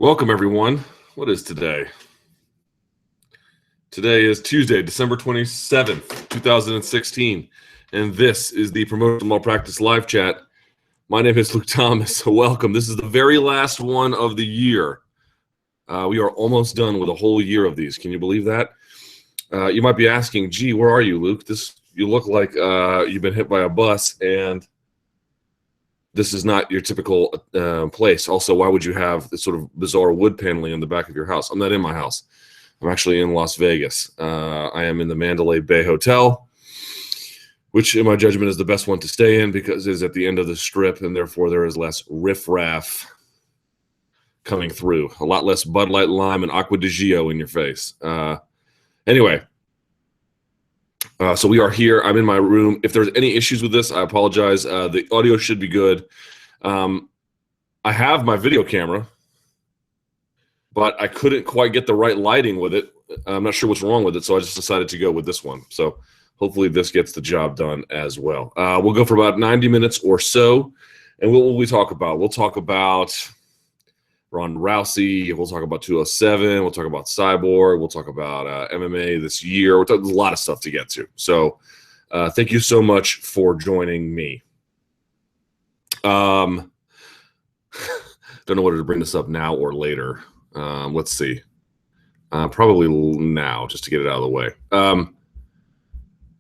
Welcome, everyone. What is today? Today is Tuesday, December 27th, 2016, and this is the Promotional Malpractice Live Chat. My name is Luke Thomas. Welcome. This is the very last one of the year. We are almost done with a whole year of these. Can you believe that? You might be asking, gee, where are you, Luke? You look like you've been hit by a bus, and this is not your typical place. Also, why would you have this sort of bizarre wood paneling in the back of your house? I'm not in my house. I'm actually in Las Vegas. I am in the Mandalay Bay Hotel, which in my judgment is the best one to stay in because it is at the end of the strip, and therefore there is less riffraff coming through. A lot less Bud Light Lime and Aqua di Gio in your face. Anyway. So we are here. I'm in my room. If there's any issues with this, I apologize. The audio should be good. I have my video camera, but I couldn't quite get the right lighting with it. I'm not sure what's wrong with it, so I just decided to go with this one. So hopefully this gets the job done as well. We'll go for about 90 minutes or so. And what will we talk about? We'll talk about Ronda Rousey. We'll talk about 207. We'll talk about Cyborg. We'll talk about MMA this year. There's a lot of stuff to get to. So thank you so much for joining me. Don't know whether to bring this up now or later. Let's see. Probably now, just to get it out of the way.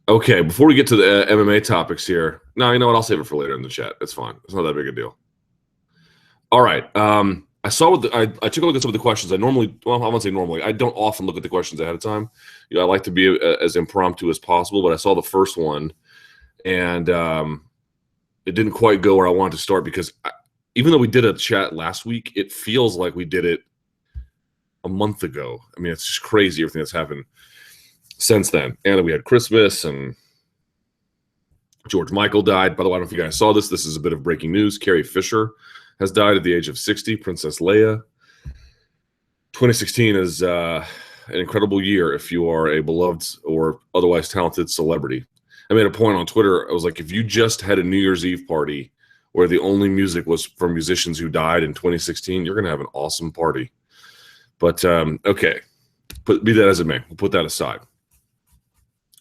Okay, before we get to the MMA topics here. No, you know what? I'll save it for later in the chat. It's fine. It's not that big a deal. All right. I saw I took a look at some of the questions. I won't say normally. I don't often look at the questions ahead of time. I like to be as impromptu as possible, but I saw the first one, and it didn't quite go where I wanted to start because even though we did a chat last week, it feels like we did it a month ago. I mean, it's just crazy everything that's happened since then. And we had Christmas, and George Michael died. By the way, I don't know if you guys saw this. This is a bit of breaking news. Carrie Fisher has died at the age of 60, Princess Leia. 2016 is an incredible year if you are a beloved or otherwise talented celebrity. I made a point on Twitter. I was like, if you just had a New Year's Eve party where the only music was from musicians who died in 2016, you're going to have an awesome party. But, okay, be that as it may. We'll put that aside.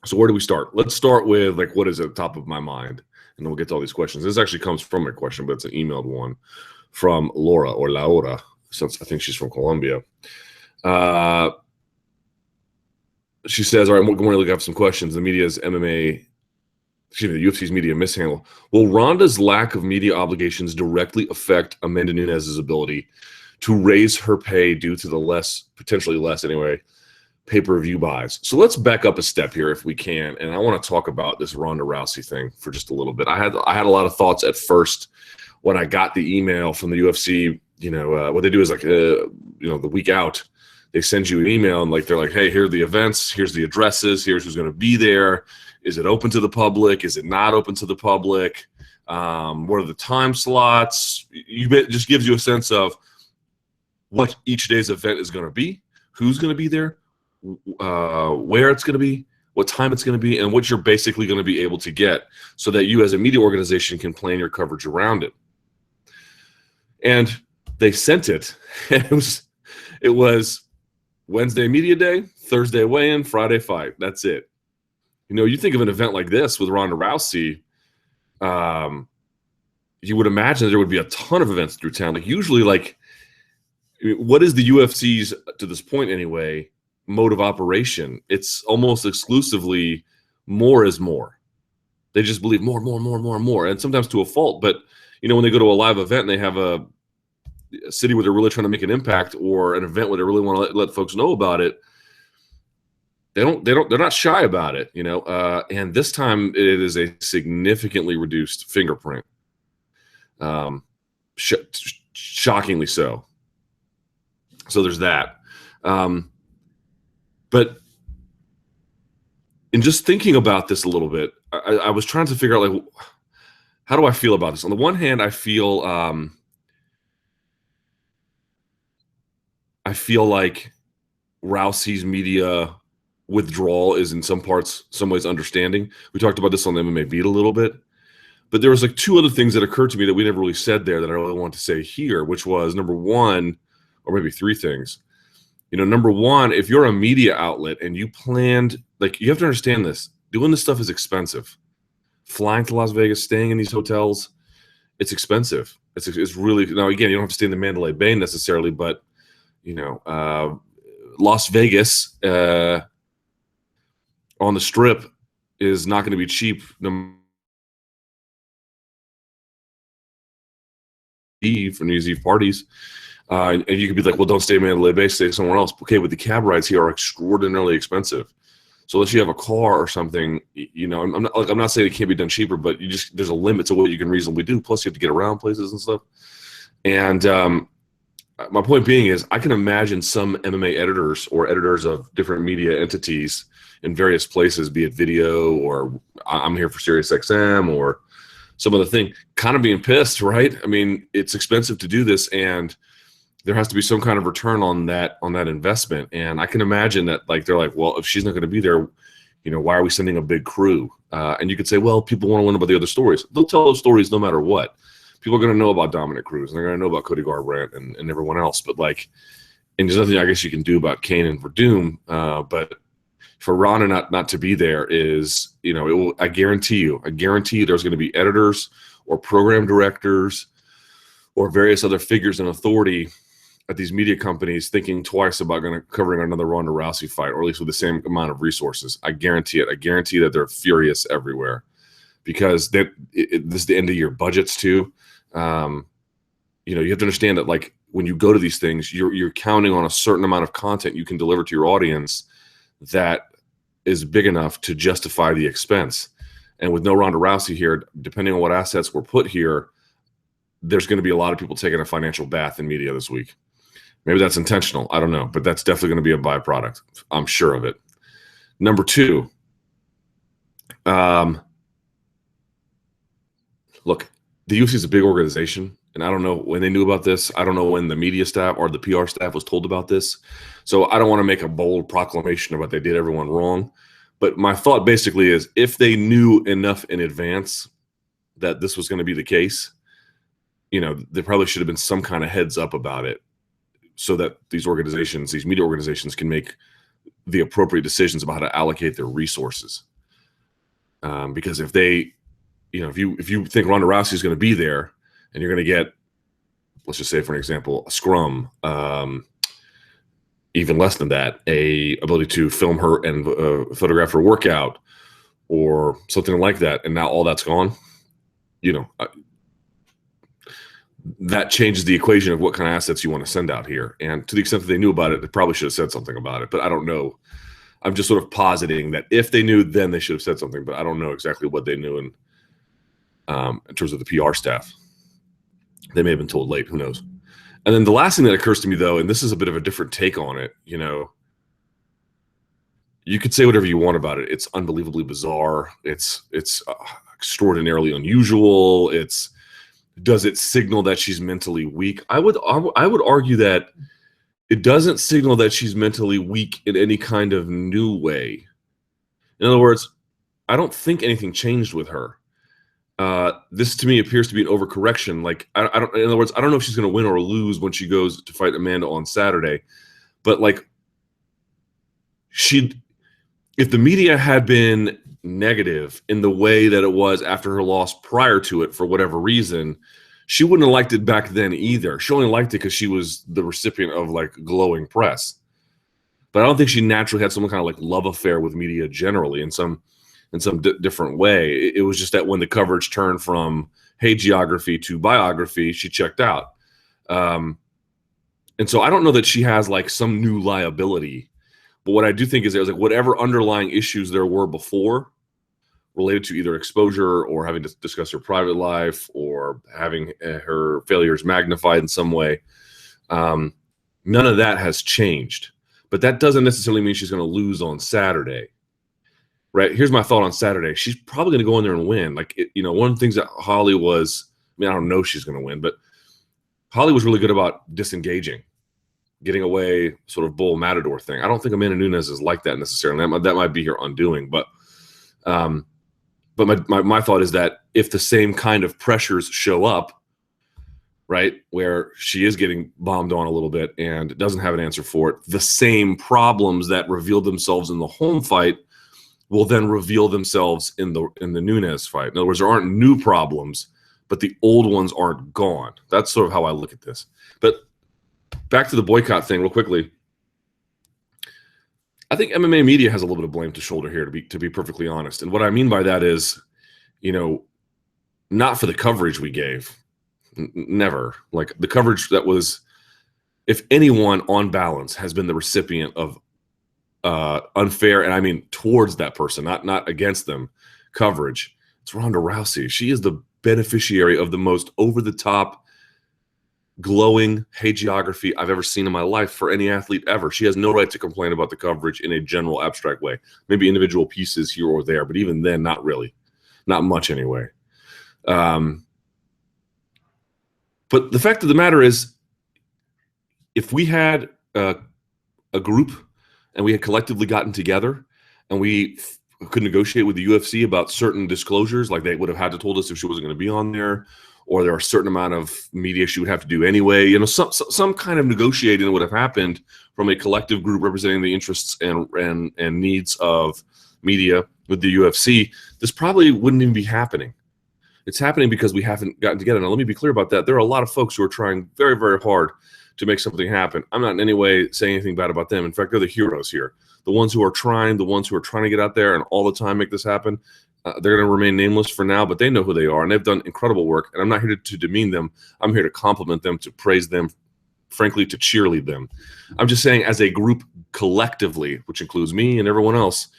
So where do we start? Let's start with, like, what is at the top of my mind? And then we'll get to all these questions. This actually comes from a question, but it's an emailed one from Laura or Laura, since I think she's from Colombia. She says, all right, we're going to look up some questions. The media's the UFC's media mishandle. Will Ronda's lack of media obligations directly affect Amanda Nunes' ability to raise her pay due to the potentially less anyway, pay-per-view buys? So let's back up a step here if we can, and I want to talk about this Ronda Rousey thing for just a little bit. I had a lot of thoughts at first when I got the email from the UFC. What they do is like the week out, they send you an email and they're like, hey, here are the events, here's the addresses, here's who's going to be there. Is it open to the public? Is it not open to the public? What are the time slots? It just gives you a sense of what each day's event is going to be, who's going to be there, where it's going to be, what time it's going to be, and what you're basically going to be able to get so that you as a media organization can plan your coverage around it. And they sent it. It was Wednesday media day, Thursday weigh-in, Friday fight. That's it. You think of an event like this with Ronda Rousey, you would imagine there would be a ton of events through town. Usually, what is the UFC's, to this point anyway, mode of operation? It's almost exclusively more is more. They just believe more, and sometimes to a fault. But when they go to a live event and they have a city where they're really trying to make an impact, or an event where they really want to let folks know about it, they're not shy about it. And this time it is a significantly reduced fingerprint, shockingly so. So there's that. But in just thinking about this a little bit, I was trying to figure out, how do I feel about this? On the one hand, I feel like Rousey's media withdrawal is in some ways understanding. We talked about this on the MMA Beat a little bit. But there was two other things that occurred to me that we never really said there that I really want to say here, which was, number one, or maybe three things. You know, number one, if you're a media outlet and you planned, like, you have to understand this, doing this stuff is expensive. Flying to Las Vegas, staying in these hotels, it's expensive. It's really, now again, you don't have to stay in the Mandalay Bay necessarily, but you know, Las Vegas on the Strip is not going to be cheap. Eve for New Year's Eve parties, and you could be like, well, don't stay in Mandalay Bay, stay somewhere else. Okay, but the cab rides here are extraordinarily expensive. So unless you have a car or something, you know, I'm not saying it can't be done cheaper, but there's a limit to what you can reasonably do. Plus, you have to get around places and stuff. And my point being is, I can imagine some MMA editors or editors of different media entities in various places, be it video or I'm here for SiriusXM or some other thing, kind of being pissed, right? I mean, it's expensive to do this, and there has to be some kind of return on that investment. And I can imagine that, like, they're like, well, if she's not going to be there, you know, why are we sending a big crew? And you could say, well, people want to learn about the other stories. They'll tell those stories no matter what. People are going to know about Dominic Cruz, and they're going to know about Cody Garbrandt and everyone else. But like, and there's nothing I guess you can do about Cain and Verdum. But for Ronda not to be there is, you know, I guarantee you there's going to be editors or program directors or various other figures in authority at these media companies thinking twice about covering another Ronda Rousey fight, or at least with the same amount of resources. I guarantee it. I guarantee that they're furious everywhere, because this is the end of year budgets too. You know, you have to understand that, like, when you go to these things, you're counting on a certain amount of content you can deliver to your audience that is big enough to justify the expense. And with no Ronda Rousey here, depending on what assets were put here, there's going to be a lot of people taking a financial bath in media this week. Maybe that's intentional. I don't know, but that's definitely going to be a byproduct. I'm sure of it. Number two, look, the UFC is a big organization, and I don't know when they knew about this. I don't know when the media staff or the PR staff was told about this. So I don't want to make a bold proclamation about they did everyone wrong. But my thought basically is, if they knew enough in advance that this was going to be the case, you know, there probably should have been some kind of heads up about it, so that these organizations, these media organizations, can make the appropriate decisions about how to allocate their resources. Because if they, you know, if you think Ronda Rousey is going to be there, and you're going to get, let's just say for an example, a scrum, even less than that, a ability to film her and photograph her workout or something like that, and now all that's gone, you know, that changes the equation of what kind of assets you want to send out here. And to the extent that they knew about it, they probably should have said something about it, but I don't know. I'm just sort of positing that if they knew, then they should have said something, but I don't know exactly what they knew in terms of the PR staff. They may have been told late, who knows. And then the last thing that occurs to me, though, and this is a bit of a different take on it, you know, you could say whatever you want about it. It's unbelievably bizarre. It's extraordinarily unusual. Does it signal that she's mentally weak? I would argue that it doesn't signal that she's mentally weak in any kind of new way. In other words, I don't think anything changed with her. This to me appears to be an overcorrection. Like, I don't. In other words, I don't know if she's going to win or lose when she goes to fight Amanda on Saturday. But like, if the media had been negative in the way that it was after her loss prior to it, for whatever reason, she wouldn't have liked it back then either. She only liked it because she was the recipient of like glowing press. But I don't think she naturally had some kind of like love affair with media generally in some different way. It was just that when the coverage turned from hagiography to biography, she checked out. And so I don't know that she has like some new liability. But what I do think is there's like whatever underlying issues there were before related to either exposure or having to discuss her private life or having her failures magnified in some way. None of that has changed. But that doesn't necessarily mean she's going to lose on Saturday. Right. Here's my thought on Saturday. She's probably going to go in there and win. Like, you know, one of the things that Holly was, I mean, I don't know she's going to win, but Holly was really good about disengaging, getting away, sort of bull matador thing. I don't think Amanda Nunes is like that necessarily. That might be her undoing. But my thought is that if the same kind of pressures show up, right, where she is getting bombed on a little bit and doesn't have an answer for it, the same problems that revealed themselves in the home fight will then reveal themselves in the Nunes fight. In other words, there aren't new problems, but the old ones aren't gone. That's sort of how I look at this. But back to the boycott thing real quickly. I think MMA media has a little bit of blame to shoulder here, to be perfectly honest. And what I mean by that is, not for the coverage we gave. Never. Like, the coverage that was, if anyone on balance has been the recipient of unfair, and I mean towards that person, not against them, coverage, it's Ronda Rousey. She is the beneficiary of the most over-the-top, glowing hagiography I've ever seen in my life for any athlete ever. She has no right to complain about the coverage in a general, abstract way. Maybe individual pieces here or there, but even then, not really. Not much anyway. But the fact of the matter is, if we had a group and we had collectively gotten together and we could negotiate with the UFC about certain disclosures, like they would have had to told us if she wasn't going to be on there, or there are a certain amount of media she would have to do anyway. Some kind of negotiating would have happened from a collective group representing the interests and needs of media with the UFC. This probably wouldn't even be happening. It's happening because we haven't gotten together. Now, let me be clear about that. There are a lot of folks who are trying very, very hard to make something happen. I'm not in any way saying anything bad about them. In fact, they're the heroes here. The ones who are trying to get out there and all the time make this happen. They're going to remain nameless for now, but they know who they are, and they've done incredible work. And I'm not here to demean them. I'm here to compliment them, to praise them, frankly, to cheerlead them. I'm just saying, as a group collectively, which includes me and everyone else,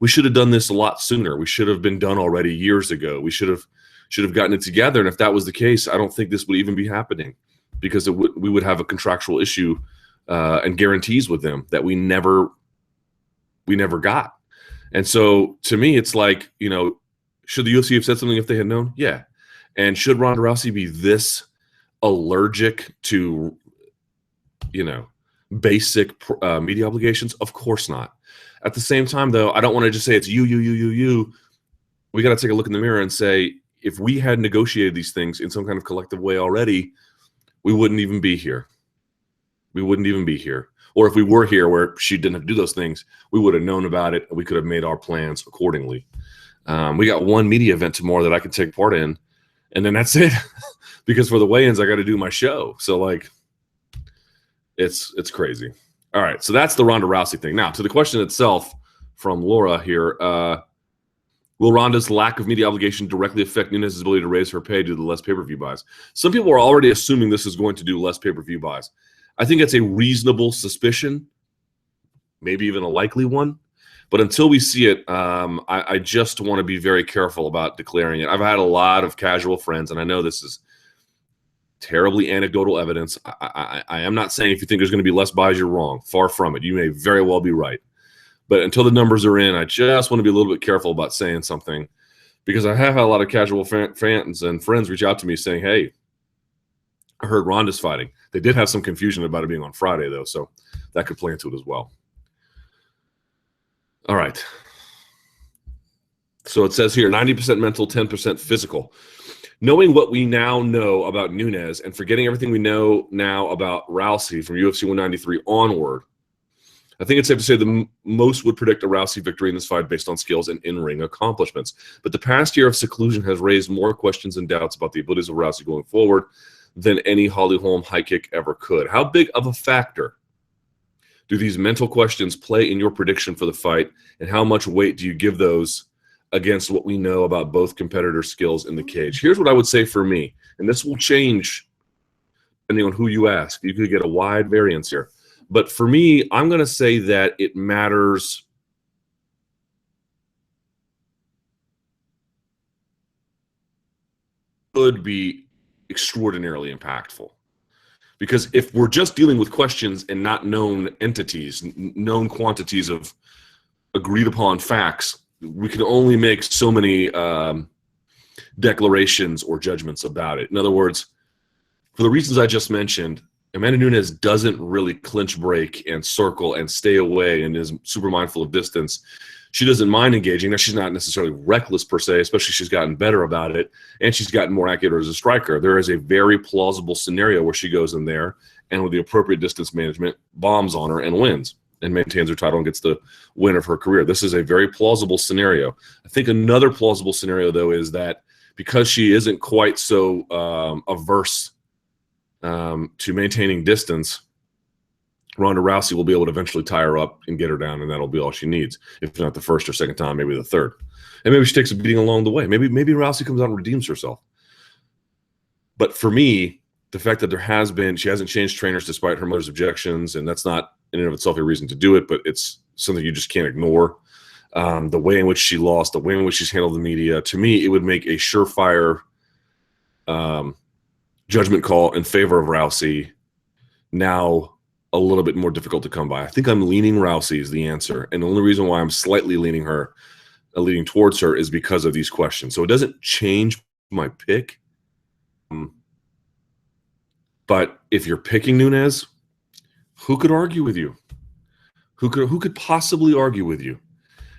we should have done this a lot sooner. We should have been done already years ago. We should have gotten it together. And if that was the case, I don't think this would even be happening, because we would have a contractual issue and guarantees with them that we never got. And so to me, it's like, should the UFC have said something if they had known? Yeah. And should Ronda Rousey be this allergic to, basic media obligations? Of course not. At the same time, though, I don't want to just say it's you. We got to take a look in the mirror and say, if we had negotiated these things in some kind of collective way already, we wouldn't even be here. We wouldn't even be here. Or if we were here where she didn't have to do those things, we would have known about it and we could have made our plans accordingly. We got one media event tomorrow that I can take part in, and then that's it. Because for the weigh-ins, I got to do my show. So, it's crazy. All right, so that's the Ronda Rousey thing. Now, to the question itself from Laura here, will Ronda's lack of media obligation directly affect Nunes' ability to raise her pay due to the less pay-per-view buys? Some people are already assuming this is going to do less pay-per-view buys. I think it's a reasonable suspicion, maybe even a likely one. But until we see it, I just want to be very careful about declaring it. I've had a lot of casual friends, and I know this is terribly anecdotal evidence. I am not saying if you think there's going to be less buys, you're wrong. Far from it. You may very well be right. But until the numbers are in, I just want to be a little bit careful about saying something, because I have had a lot of casual fans and friends reach out to me saying, hey, I heard Ronda's fighting. They did have some confusion about it being on Friday, though, so that could play into it as well. All right. So it says here, 90% mental, 10% physical. Knowing what we now know about Nunes and forgetting everything we know now about Rousey from UFC 193 onward, I think it's safe to say that most would predict a Rousey victory in this fight based on skills and in-ring accomplishments. But the past year of seclusion has raised more questions and doubts about the abilities of Rousey going forward than any Holly Holm high kick ever could. How big of a factor do these mental questions play in your prediction for the fight, and how much weight do you give those against what we know about both competitors' skills in the cage? Here's what I would say for me, and this will change depending on who you ask. You could get a wide variance here. But for me, I'm going to say that it matters could be extraordinarily impactful. Because if we're just dealing with questions and not known entities, known quantities of agreed upon facts, we can only make so many declarations or judgments about it. In other words, for the reasons I just mentioned, Amanda Nunes doesn't really clinch break and circle and stay away and is super mindful of distance. She doesn't mind engaging. Now, she's not necessarily reckless per se, especially she's gotten better about it, and she's gotten more accurate as a striker. There is a very plausible scenario where she goes in there and with the appropriate distance management, bombs on her and wins and maintains her title and gets the win of her career. This is a very plausible scenario. I think another plausible scenario, though, is that because she isn't quite so averse to maintaining distance, Ronda Rousey will be able to eventually tie her up and get her down, and that'll be all she needs. If not the first or second time, maybe the third. And maybe she takes a beating along the way. Maybe Rousey comes out and redeems herself. But for me, the fact that she hasn't changed trainers despite her mother's objections, and that's not in and of itself a reason to do it, but it's something you just can't ignore. The way in which she lost, the way in which she's handled the media, to me, it would make a surefire judgment call in favor of Rousey now a little bit more difficult to come by. I think I'm leaning Rousey is the answer. And the only reason why I'm slightly leaning towards her is because of these questions. So it doesn't change my pick. But if you're picking Nunes, who could argue with you? Who could possibly argue with you?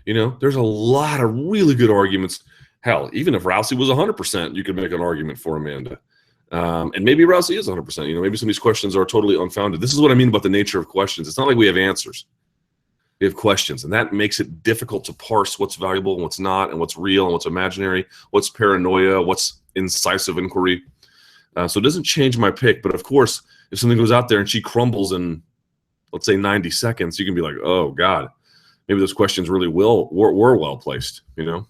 You know, there's a lot of really good arguments. Hell, even if Rousey was 100%, you could make an argument for Amanda. And maybe Rousey is 100%. You know, maybe some of these questions are totally unfounded. This is what I mean about the nature of questions. It's not like we have answers. We have questions, and that makes it difficult to parse what's valuable and what's not, and what's real and what's imaginary, what's paranoia, what's incisive inquiry. So it doesn't change my pick. But, of course, if something goes out there and she crumbles in, let's say, 90 seconds, you can be like, oh, God, maybe those questions really were well placed, you know?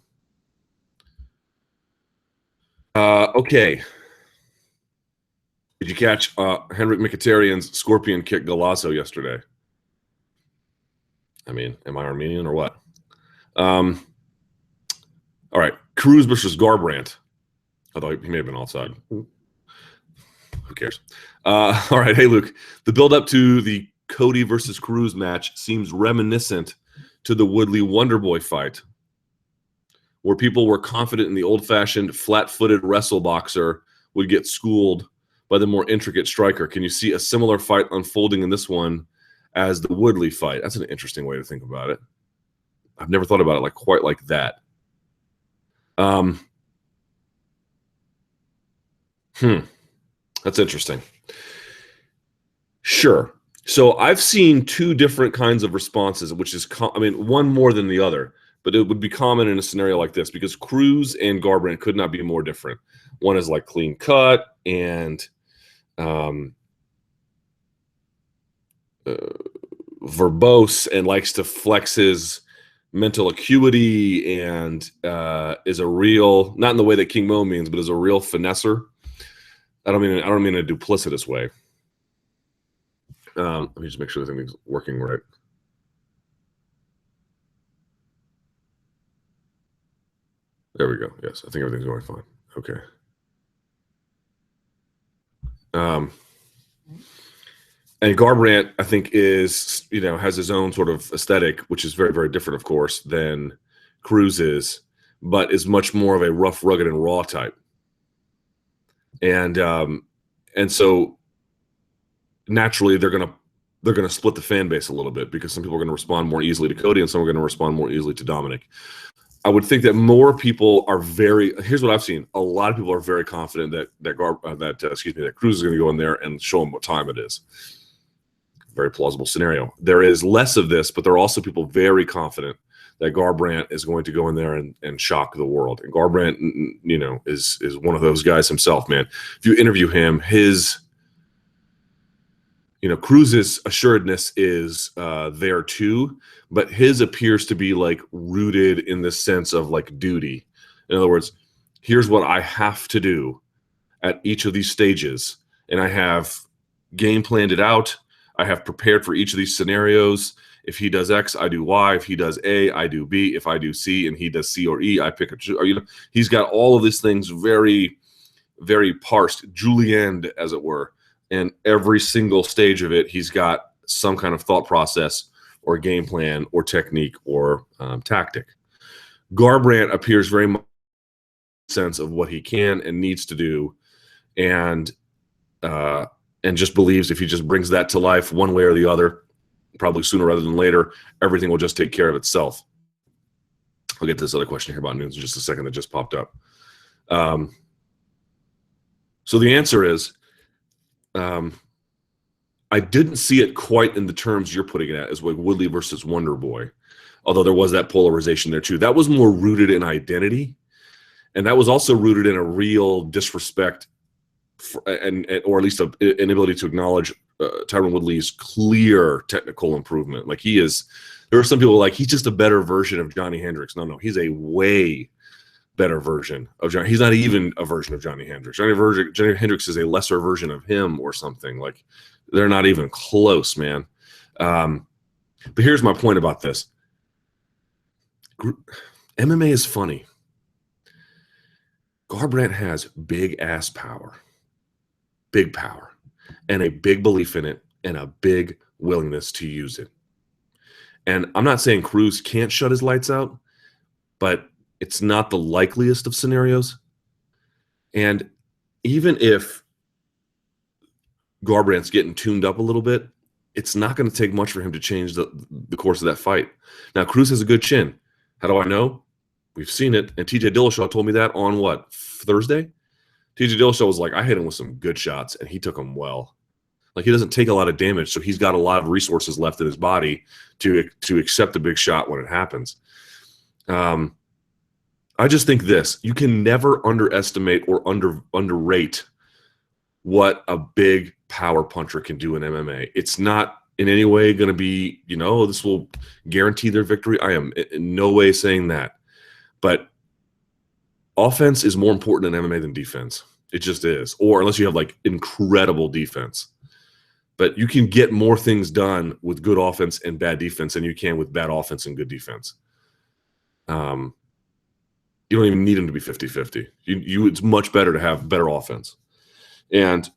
Okay. Did you catch Henrik Mkhitaryan's scorpion kick Golasso yesterday? I mean, am I Armenian or what? All right. Cruz versus Garbrandt. Although he may have been offside. Who cares? All right. Hey, Luke. The build-up to the Cody versus Cruz match seems reminiscent to the Woodley Wonderboy fight, where people were confident in the old-fashioned flat-footed wrestle boxer would get schooled by the more intricate striker. Can you see a similar fight unfolding in this one as the Woodley fight? That's an interesting way to think about it. I've never thought about it quite like that. That's interesting. Sure. So I've seen two different kinds of responses, which is, one more than the other, but it would be common in a scenario like this because Cruz and Garbrandt could not be more different. One is like clean cut and verbose and likes to flex his mental acuity and is a real, not in the way that King Mo means, but is a real finesser. I don't mean in a duplicitous way. Let me just make sure everything's working right. There we go. Yes, I think everything's going fine. Okay. And Garbrandt, I think, is, has his own sort of aesthetic, which is very, very different, of course, than Cruz is, but is much more of a rough, rugged, and raw type. And so naturally they're gonna split the fan base a little bit because some people are going to respond more easily to Cody and some are going to respond more easily to Dominic. I would think that more people are here's what I've seen. A lot of people are very confident that Cruz is going to go in there and show them what time it is. Very plausible scenario. There is less of this, but there are also people very confident that Garbrandt is going to go in there and shock the world. And Garbrandt, is one of those guys himself, man. If you interview him, his, Cruz's assuredness is there too, but his appears to be rooted in the sense of duty. In other words, here's what I have to do at each of these stages, and I have game planned it out. I have prepared for each of these scenarios. If he does X, I do Y. If he does A, I do B. If I do C and he does C or E, I pick a. He's got all of these things very, very parsed, julienned, as it were. And every single stage of it, he's got some kind of thought process or game plan or technique or tactic. Garbrandt appears very much in the sense of what he can and needs to do, and and just believes if he just brings that to life one way or the other, probably sooner rather than later, everything will just take care of itself. I'll get to this other question here about Nunes in just a second that just popped up. So the answer is, I didn't see it quite in the terms you're putting it at, as like Woodley versus Wonder Boy, although there was that polarization there too. That was more rooted in identity, and that was also rooted in a real disrespect for, or at least an inability to acknowledge Tyron Woodley's clear technical improvement. Like he is, there are some people like he's just a better version of Johnny Hendricks. No, he's a way better version of Johnny. He's not even a version of Johnny Hendricks. Johnny Hendricks is a lesser version of him or something. Like they're not even close, man. But here's my point about this. MMA is funny. Garbrandt has big ass power, big power, and a big belief in it and a big willingness to use it. And I'm not saying Cruz can't shut his lights out, but it's not the likeliest of scenarios. And even if Garbrandt's getting tuned up a little bit, it's not going to take much for him to change the course of that fight. Now, Cruz has a good chin. How do I know? We've seen it. And TJ Dillashaw told me that on what, Thursday? TJ Dillashaw was like, I hit him with some good shots, and he took them well. Like, he doesn't take a lot of damage, so he's got a lot of resources left in his body to accept a big shot when it happens. I just think this. You can never underestimate or underrate what a big power puncher can do in MMA. It's not in any way going to be, this will guarantee their victory. I am in no way saying that. But offense is more important in MMA than defense. It just is. Or unless you have like incredible defense. But you can get more things done with good offense and bad defense than you can with bad offense and good defense. You don't even need them to be 50-50. It's much better to have better offense. And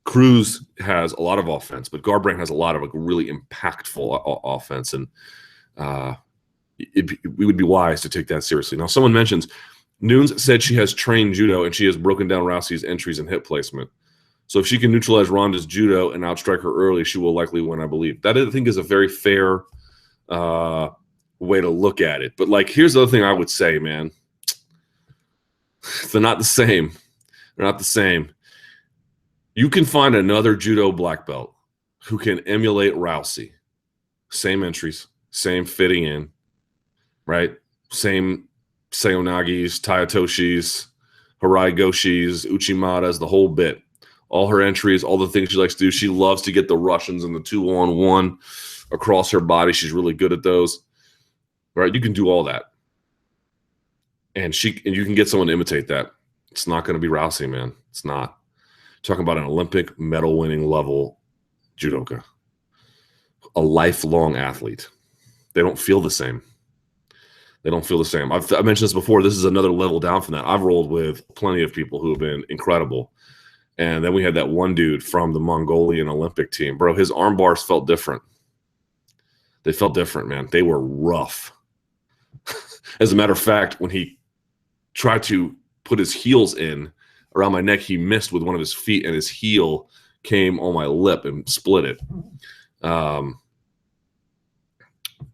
Cruz has a lot of offense, but Garbrandt has a lot of like really impactful offense. And we would be wise to take that seriously. Now, someone mentions Nunes said she has trained judo and she has broken down Rousey's entries and hip placement. So if she can neutralize Ronda's judo and outstrike her early, she will likely win, I believe. That, I think, is a very fair way to look at it. But, like, here's the other thing I would say, man. They're not the same. They're not the same. You can find another judo black belt who can emulate Rousey. Same entries, same fitting in, right? Same Sayonagis, Tayatoshis, Harai Goshis, Uchimatas, the whole bit. All her entries, all the things she likes to do. She loves to get the Russians and the 2-on-1 across her body. She's really good at those. Right? You can do all that. And you can get someone to imitate that. It's not going to be Rousey, man. It's not. Talking about an Olympic medal-winning level judoka. A lifelong athlete. They don't feel the same. They don't feel the same. I've mentioned this before. This is another level down from that. I've rolled with plenty of people who have been incredible. And then we had that one dude from the Mongolian Olympic team. Bro, his arm bars felt different. They felt different, man. They were rough. As a matter of fact, when he tried to put his heels in around my neck, he missed with one of his feet, and his heel came on my lip and split it.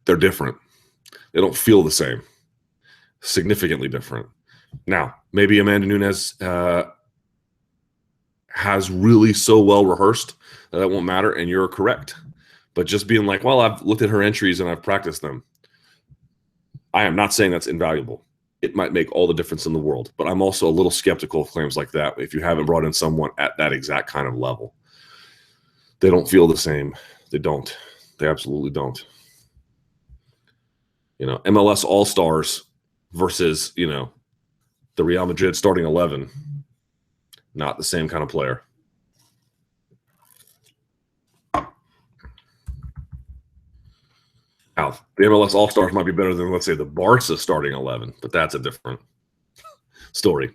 They're different. They don't feel the same. Significantly different. Now, maybe Amanda Nunes has really so well rehearsed that won't matter, and you're correct. But just being like, well, I've looked at her entries and I've practiced them. I am not saying that's invaluable. It might make all the difference in the world. But I'm also a little skeptical of claims like that if you haven't brought in someone at that exact kind of level. They don't feel the same. They don't. They absolutely don't. MLS All-Stars versus, the Real Madrid starting 11. Not the same kind of player. Now, the MLS All-Stars might be better than, let's say, the Barca starting 11, but that's a different story.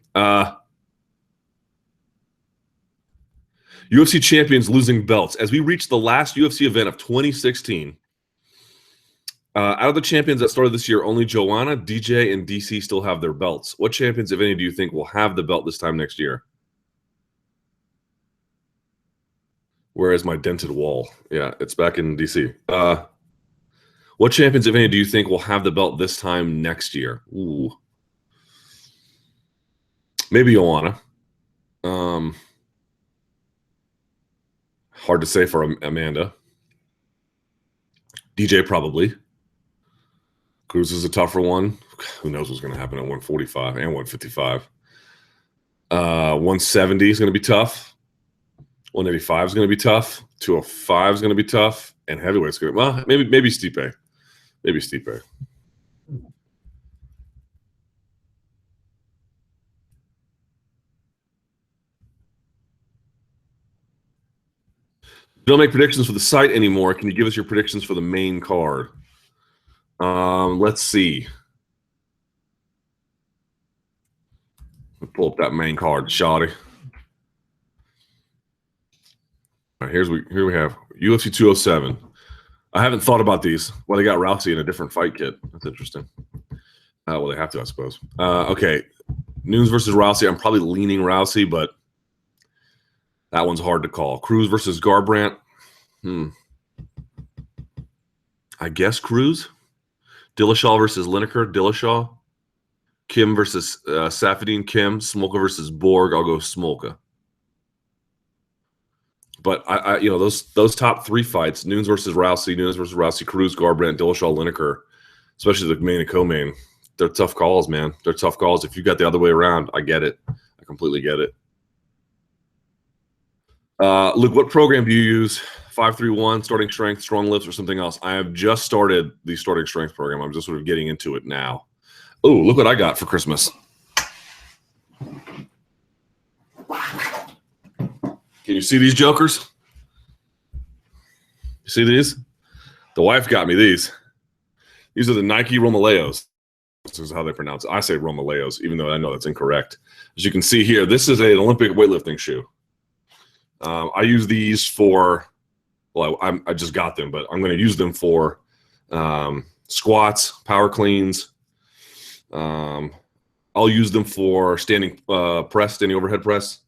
UFC champions losing belts. As we reach the last UFC event of 2016, out of the champions that started this year, only Joanna, DJ, and DC still have their belts. What champions, if any, do you think will have the belt this time next year? Where is my dented wall? Yeah, it's back in DC. What champions, if any, do you think will have the belt this time next year? Ooh. Maybe Joanna. Hard to say for Amanda. DJ probably. Cruz is a tougher one. Who knows what's going to happen at 145 and 155. 170 is going to be tough. 185 is going to be tough. 205 is going to be tough. And heavyweight's going to, well, maybe Stipe. Maybe Stipe. Don't make predictions for the site anymore. Can you give us your predictions for the main card? Let's see. Pull up that main card, Shawty. All right, here we have UFC 207. I haven't thought about these. Well, they got Rousey in a different fight kit. That's interesting. Well, they have to, I suppose. Okay, Nunes versus Rousey. I'm probably leaning Rousey, but that one's hard to call. Cruz versus Garbrandt. I guess Cruz. Dillashaw versus Lineker. Dillashaw. Kim versus Safadine. Kim. Smolka versus Borg. I'll go Smolka. But I you know, those top three fights: Nunes versus Rousey, Cruz, Garbrandt, Dillashaw, Lineker, especially the main and co-main. They're tough calls, man. They're tough calls. If you got the other way around, I get it. I completely get it. Luke, what program do you use? 531, starting strength, strong lifts, or something else? I have just started the starting strength program. I'm just sort of getting into it now. Oh, look what I got for Christmas. Can you see these jokers? You see these? The wife got me these. These are the Nike Romaleos. This is how they pronounce it. I say Romaleos, even though I know that's incorrect. As you can see here, this is an Olympic weightlifting shoe. I use these for, well, I just got them, but I'm going to use them for squats, power cleans. I'll use them for standing press, standing overhead press.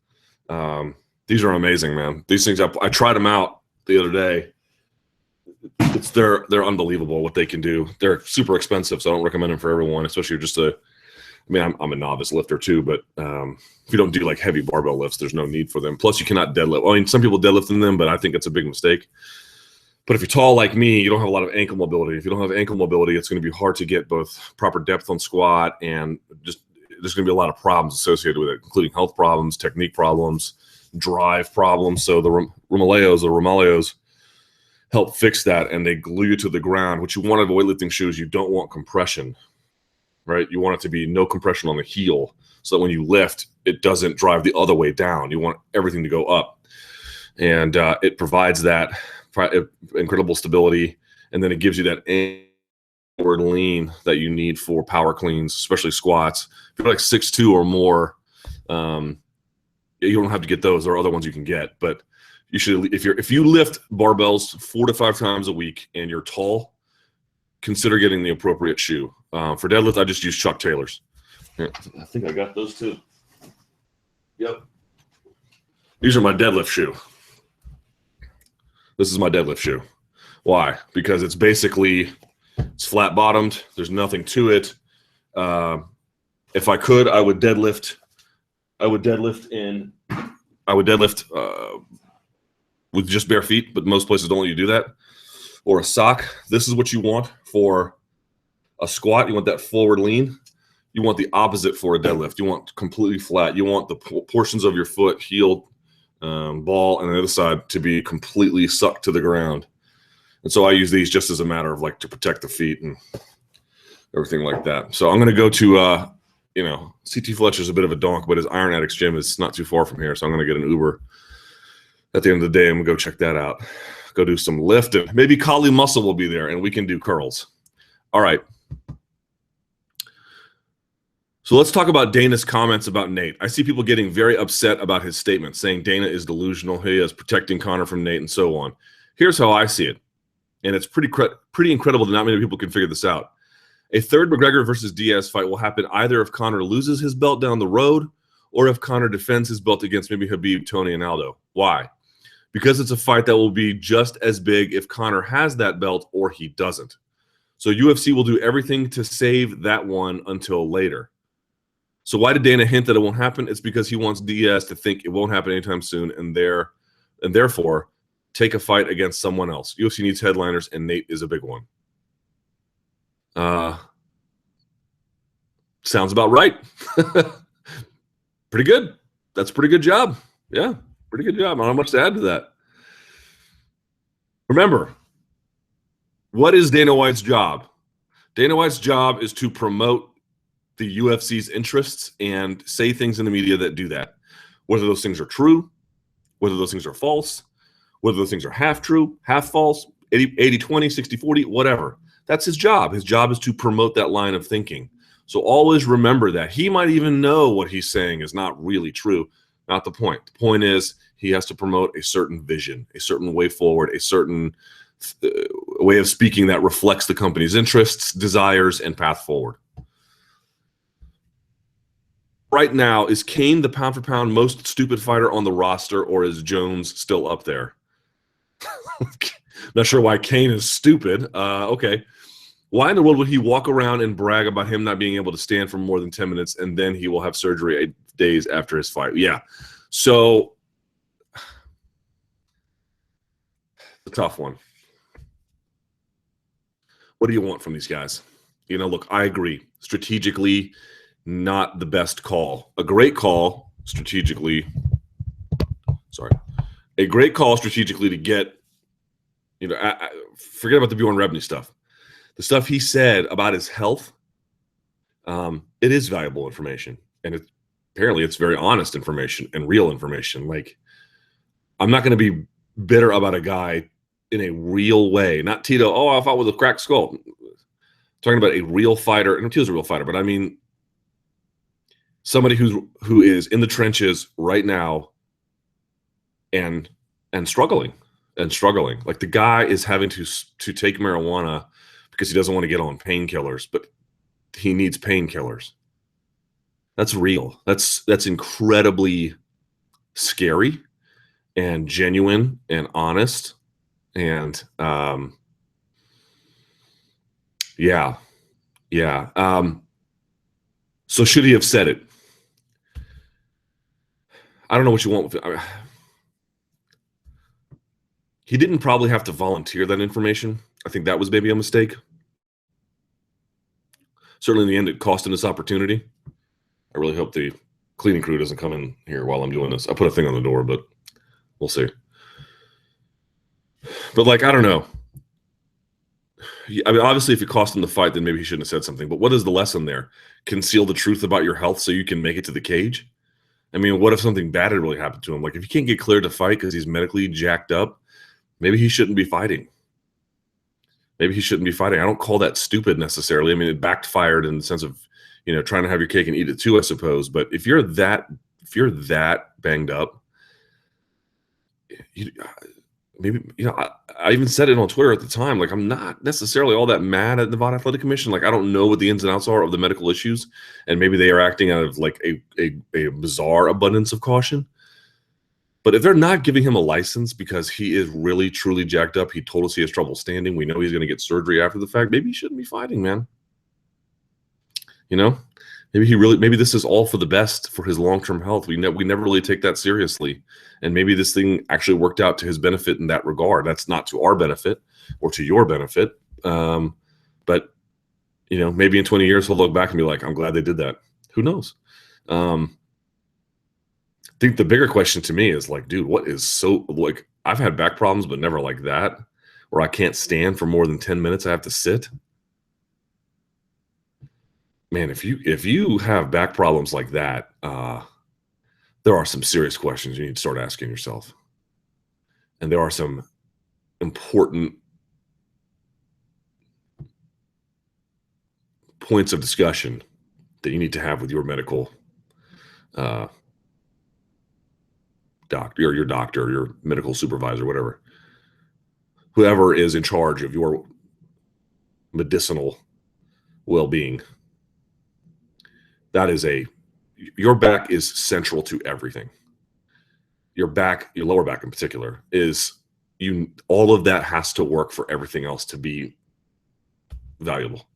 These are amazing, man. These things, I tried them out the other day. They're unbelievable what they can do. They're super expensive, so I don't recommend them for everyone, especially just I mean, I'm a novice lifter too, but if you don't do like heavy barbell lifts, there's no need for them. Plus, you cannot deadlift. I mean, some people deadlift in them, but I think it's a big mistake. But if you're tall like me, you don't have a lot of ankle mobility. If you don't have ankle mobility, it's going to be hard to get both proper depth on squat, and just there's going to be a lot of problems associated with it, including health problems, technique problems, drive problems. So the Romaleos help fix that, and they glue you to the ground. What you want out of a weightlifting shoe is you don't want compression, right? You want it to be no compression on the heel, so that when you lift, it doesn't drive the other way down. You want everything to go up, and it provides that incredible stability, and then it gives you that forward lean that you need for power cleans, especially squats. If you're like 6'2" or more, you don't have to get those. There are other ones you can get, but you should, if you lift barbells 4 to 5 times a week and you're tall, consider getting the appropriate shoe. For deadlift, I just use Chuck Taylor's. Here, I think I got those too. Yep. These are my deadlift shoe. This is my deadlift shoe. Why? Because it's flat bottomed. There's nothing to it. If I could, I would deadlift with just bare feet, but most places don't let you do that. Or a sock. This is what you want for a squat. You want that forward lean. You want the opposite for a deadlift. You want completely flat. You want the portions of your foot, heel, ball, and the other side to be completely sucked to the ground. And so I use these just as a matter of like to protect the feet and everything like that. So I'm going to go to, CT Fletcher's a bit of a donk, but his Iron Addicts gym is not too far from here. So I'm going to get an Uber at the end of the day. I'm going to go check that out. Go do some lift, and maybe Kali Muscle will be there and we can do curls. All right. So let's talk about Dana's comments about Nate. I see people getting very upset about his statement, saying Dana is delusional. He is protecting Conor from Nate and so on. Here's how I see it. And it's pretty incredible that not many people can figure this out. A third McGregor versus Diaz fight will happen either if Conor loses his belt down the road or if Conor defends his belt against maybe Khabib, Tony, and Aldo. Why? because it's a fight that will be just as big if Conor has that belt or he doesn't. So UFC will do everything to save that one until later. So why did Dana hint that it won't happen? It's because he wants Diaz to think it won't happen anytime soon, and therefore take a fight against someone else. UFC needs headliners, and Nate is a big one. Sounds about right. Pretty good. That's a pretty good job. Yeah, pretty good job. I don't have much to add to that. Remember, what is Dana White's job? Dana White's job is to promote the UFC's interests and say things in the media that do that. Whether those things are true, whether those things are false, whether those things are half true, half false, 80-20, 60-40, whatever. That's his job. His job is to promote that line of thinking. So always remember that. He might even know what he's saying is not really true. Not the point. The point is he has to promote a certain vision, a certain way forward, a certain way of speaking that reflects the company's interests, desires, and path forward. Right now, is Cain the pound-for-pound most stupid fighter on the roster, or is Jones still up there? Not sure why Cain is stupid. Okay. Why in the world would he walk around and brag about him not being able to stand for more than 10 minutes and then he will have surgery 8 days after his fight? Yeah. So, a tough one. What do you want from these guys? You know, look, I agree. Strategically, not the best call. A great call strategically. A great call strategically to get, you know, forget about the Bjorn Rebney stuff. The stuff he said about his health, it is valuable information. And apparently it's very honest information and real information. Like, I'm not going to be bitter about a guy in a real way. Not Tito, oh, I fought with a cracked skull. Talking about a real fighter, and Tito's a real fighter, but I mean somebody who is in the trenches right now and struggling. Like, the guy is having to take marijuana because he doesn't want to get on painkillers, but he needs painkillers. That's real. That's incredibly scary and genuine and honest. And yeah. So should he have said it? I don't know what you want with it. He didn't probably have to volunteer that information. I think that was maybe a mistake. Certainly in the end, it cost him this opportunity. I really hope the cleaning crew doesn't come in here while I'm doing this. I put a thing on the door, but we'll see. But, like, I don't know. I mean, obviously, if it cost him the fight, then maybe he shouldn't have said something. But what is the lesson there? Conceal the truth about your health so you can make it to the cage? I mean, what if something bad had really happened to him? Like, if he can't get cleared to fight because he's medically jacked up, maybe he shouldn't be fighting. I don't call that stupid necessarily. I mean, it backfired in the sense of, you know, trying to have your cake and eat it too, I suppose. But if you're that banged up, maybe, you know, I even said it on Twitter at the time. Like, I'm not necessarily all that mad at the Nevada Athletic Commission. Like, I don't know what the ins and outs are of the medical issues, and maybe they are acting out of like a bizarre abundance of caution. But if they're not giving him a license because he is really, truly jacked up, he told us he has trouble standing, we know he's going to get surgery after the fact, maybe he shouldn't be fighting, man. You know? Maybe this is all for the best for his long-term health. We never really take that seriously. And maybe this thing actually worked out to his benefit in that regard. That's not to our benefit or to your benefit. But, you know, maybe in 20 years he'll look back and be like, I'm glad they did that. Who knows? I think the bigger question to me is like, dude, what is so, like, I've had back problems, but never like that, where I can't stand for more than 10 minutes. I have to sit. Man, if you have back problems like that, there are some serious questions you need to start asking yourself. And there are some important points of discussion that you need to have with your medical doctor, or your doctor, or your medical supervisor, whatever, whoever is in charge of your medicinal well-being. Your back is central to everything. your back, your lower back in particular, is all of that has to work for everything else to be valuable.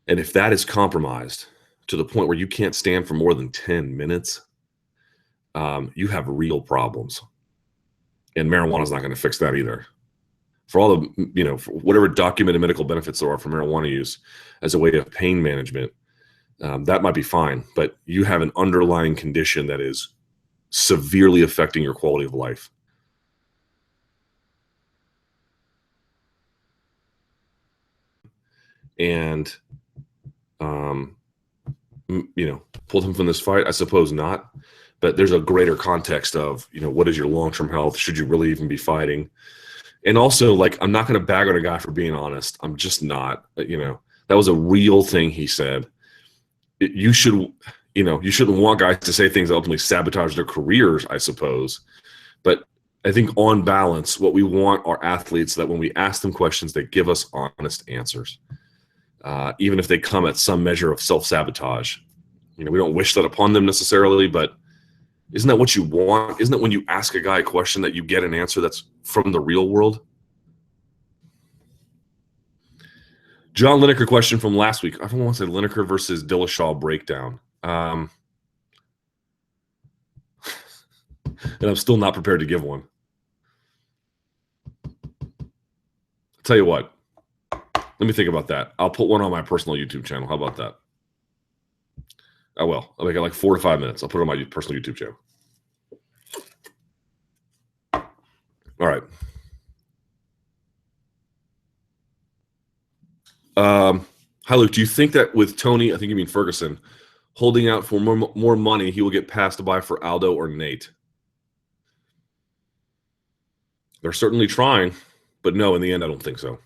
And if that is compromised to the point where you can't stand for more than 10 minutes, you have real problems. And marijuana is not going to fix that either. For all the, for whatever documented medical benefits there are for marijuana use as a way of pain management, that might be fine. But you have an underlying condition that is severely affecting your quality of life. And, pulled him from this fight? I suppose not. But there's a greater context of, what is your long-term health? Should you really even be fighting? And also, like, I'm not going to bag on a guy for being honest. I'm just not. That was a real thing he said. You shouldn't want guys to say things that ultimately sabotage their careers, I suppose. But I think on balance, what we want are athletes that when we ask them questions, they give us honest answers, even if they come at some measure of self-sabotage. We don't wish that upon them necessarily, but isn't that what you want? Isn't it when you ask a guy a question that you get an answer that's from the real world? John Lineker question from last week. I don't want to say Lineker versus Dillashaw breakdown. And I'm still not prepared to give one. I'll tell you what. Let me think about that. I'll put one on my personal YouTube channel. How about that? I will. I'll make it like 4 to 5 minutes. I'll put it on my personal YouTube channel. All right. Hi, Luke. Do you think that with Tony, I think you mean Ferguson, holding out for more money, he will get passed by for Aldo or Nate? They're certainly trying, but no, in the end, I don't think so.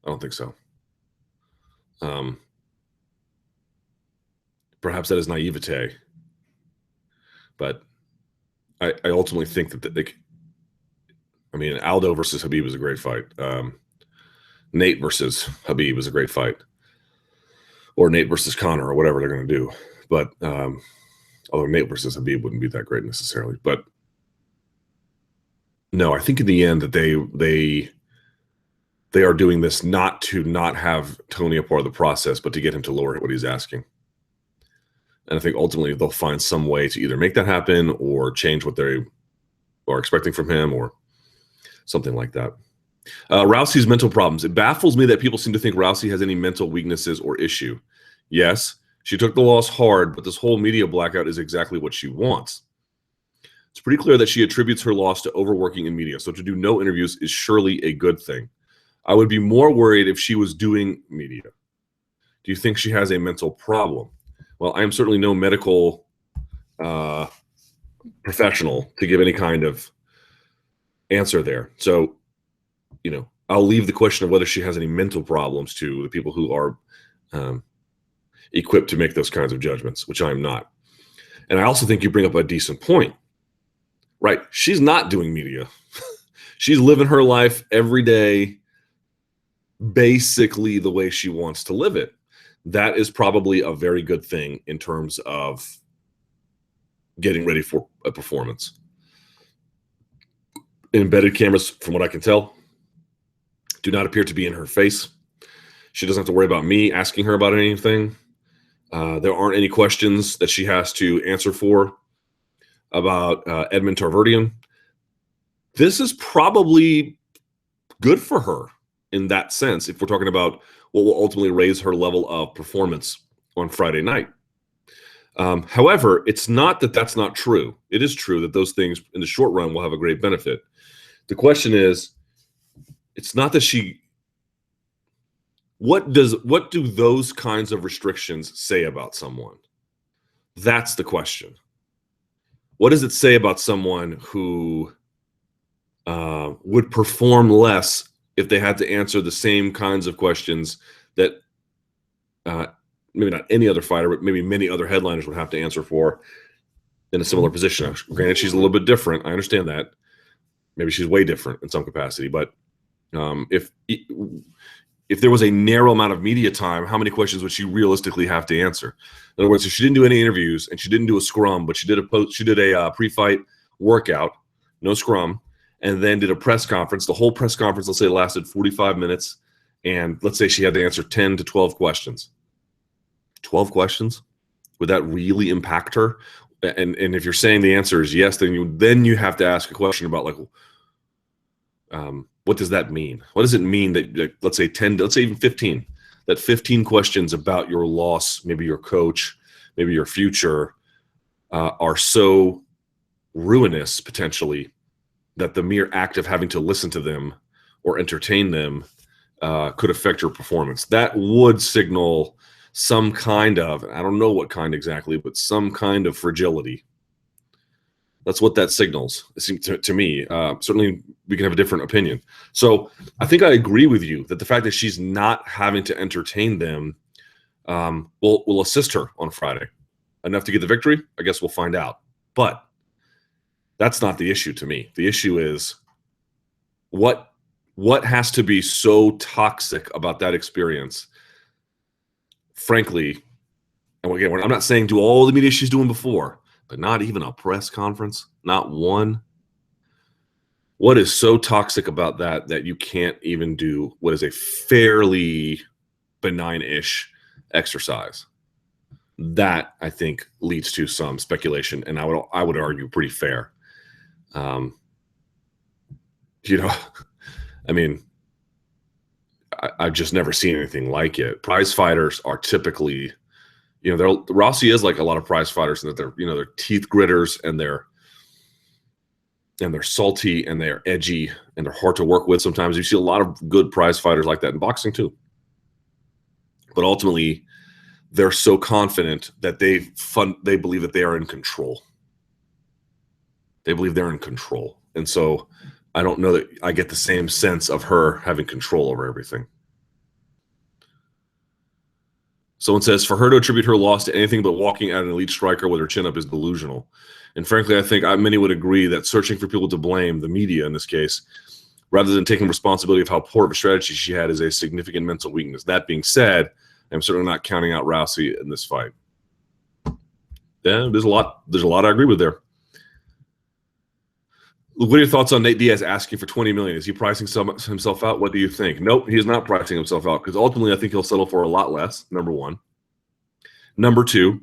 I don't think so. Perhaps that is naivete, but I ultimately think that Aldo versus Khabib was a great fight. Nate versus Khabib was a great fight, or Nate versus Conor, or whatever they're going to do. But although Nate versus Khabib wouldn't be that great necessarily, but no, I think in the end that they are doing this not to not have Tony a part of the process, but to get him to lower what he's asking. And I think ultimately they'll find some way to either make that happen or change what they are expecting from him or something like that. Rousey's mental problems. It baffles me that people seem to think Rousey has any mental weaknesses or issue. Yes, she took the loss hard, but this whole media blackout is exactly what she wants. It's pretty clear that she attributes her loss to overworking in media, so to do no interviews is surely a good thing. I would be more worried if she was doing media. Do you think she has a mental problem? Well, I am certainly no medical professional to give any kind of answer there. So, I'll leave the question of whether she has any mental problems to the people who are equipped to make those kinds of judgments, which I am not. And I also think you bring up a decent point. Right. She's not doing media. She's living her life every day, basically the way she wants to live it. That is probably a very good thing in terms of getting ready for a performance. Embedded cameras, from what I can tell, do not appear to be in her face. She doesn't have to worry about me asking her about anything. There aren't any questions that she has to answer for about Edmund Tarverdian. This is probably good for her in that sense, if we're talking about what will ultimately raise her level of performance on Friday night. However, it's not that that's not true. It is true that those things in the short run will have a great benefit. The question is, it's not that what do those kinds of restrictions say about someone? That's the question. What does it say about someone who would perform less if they had to answer the same kinds of questions that maybe not any other fighter, but maybe many other headliners would have to answer for in a similar position? Granted, she's a little bit different. I understand that. Maybe she's way different in some capacity, but if if there was a narrow amount of media time, how many questions would she realistically have to answer? In other words, if she didn't do any interviews and she didn't do a scrum, but she did a pre-fight workout, no scrum, and then did a press conference. The whole press conference, let's say, lasted 45 minutes, and let's say she had to answer 10 to 12 questions. 12 questions? Would that really impact her? And if you're saying the answer is yes, then you have to ask a question about, like, what does that mean? What does it mean that, let's say 10, let's say even 15, that 15 questions about your loss, maybe your coach, maybe your future, are so ruinous potentially that the mere act of having to listen to them or entertain them could affect your performance? That would signal some kind of, I don't know what kind exactly, but some kind of fragility. That's what that signals, it seems to me. Certainly, we can have a different opinion. So I think I agree with you that the fact that she's not having to entertain them will assist her on Friday. Enough to get the victory? I guess we'll find out. But that's not the issue to me. The issue is what has to be so toxic about that experience, frankly. And again, I'm not saying do all the media she's doing before, but not even a press conference, not one. What is so toxic about that you can't even do what is a fairly benign-ish exercise? That, I think, leads to some speculation, and I would argue pretty fair. I mean, I've just never seen anything like it. Prize fighters are typically, Rousey is like a lot of prize fighters in that they're teeth gritters, and they're salty, and they're edgy, and they're hard to work with. Sometimes you see a lot of good prize fighters like that in boxing too. But ultimately, they're so confident that they believe that they are in control. They believe they're in control. And so I don't know that I get the same sense of her having control over everything. Someone says, for her to attribute her loss to anything but walking at an elite striker with her chin up is delusional. And frankly, I think many would agree that searching for people to blame, the media in this case, rather than taking responsibility of how poor of a strategy she had, is a significant mental weakness. That being said, I'm certainly not counting out Rousey in this fight. Yeah, there's a lot I agree with there. What are your thoughts on Nate Diaz asking for $20 million? Is he pricing himself out? What do you think? Nope, he is not pricing himself out, because ultimately I think he'll settle for a lot less, number one. Number two,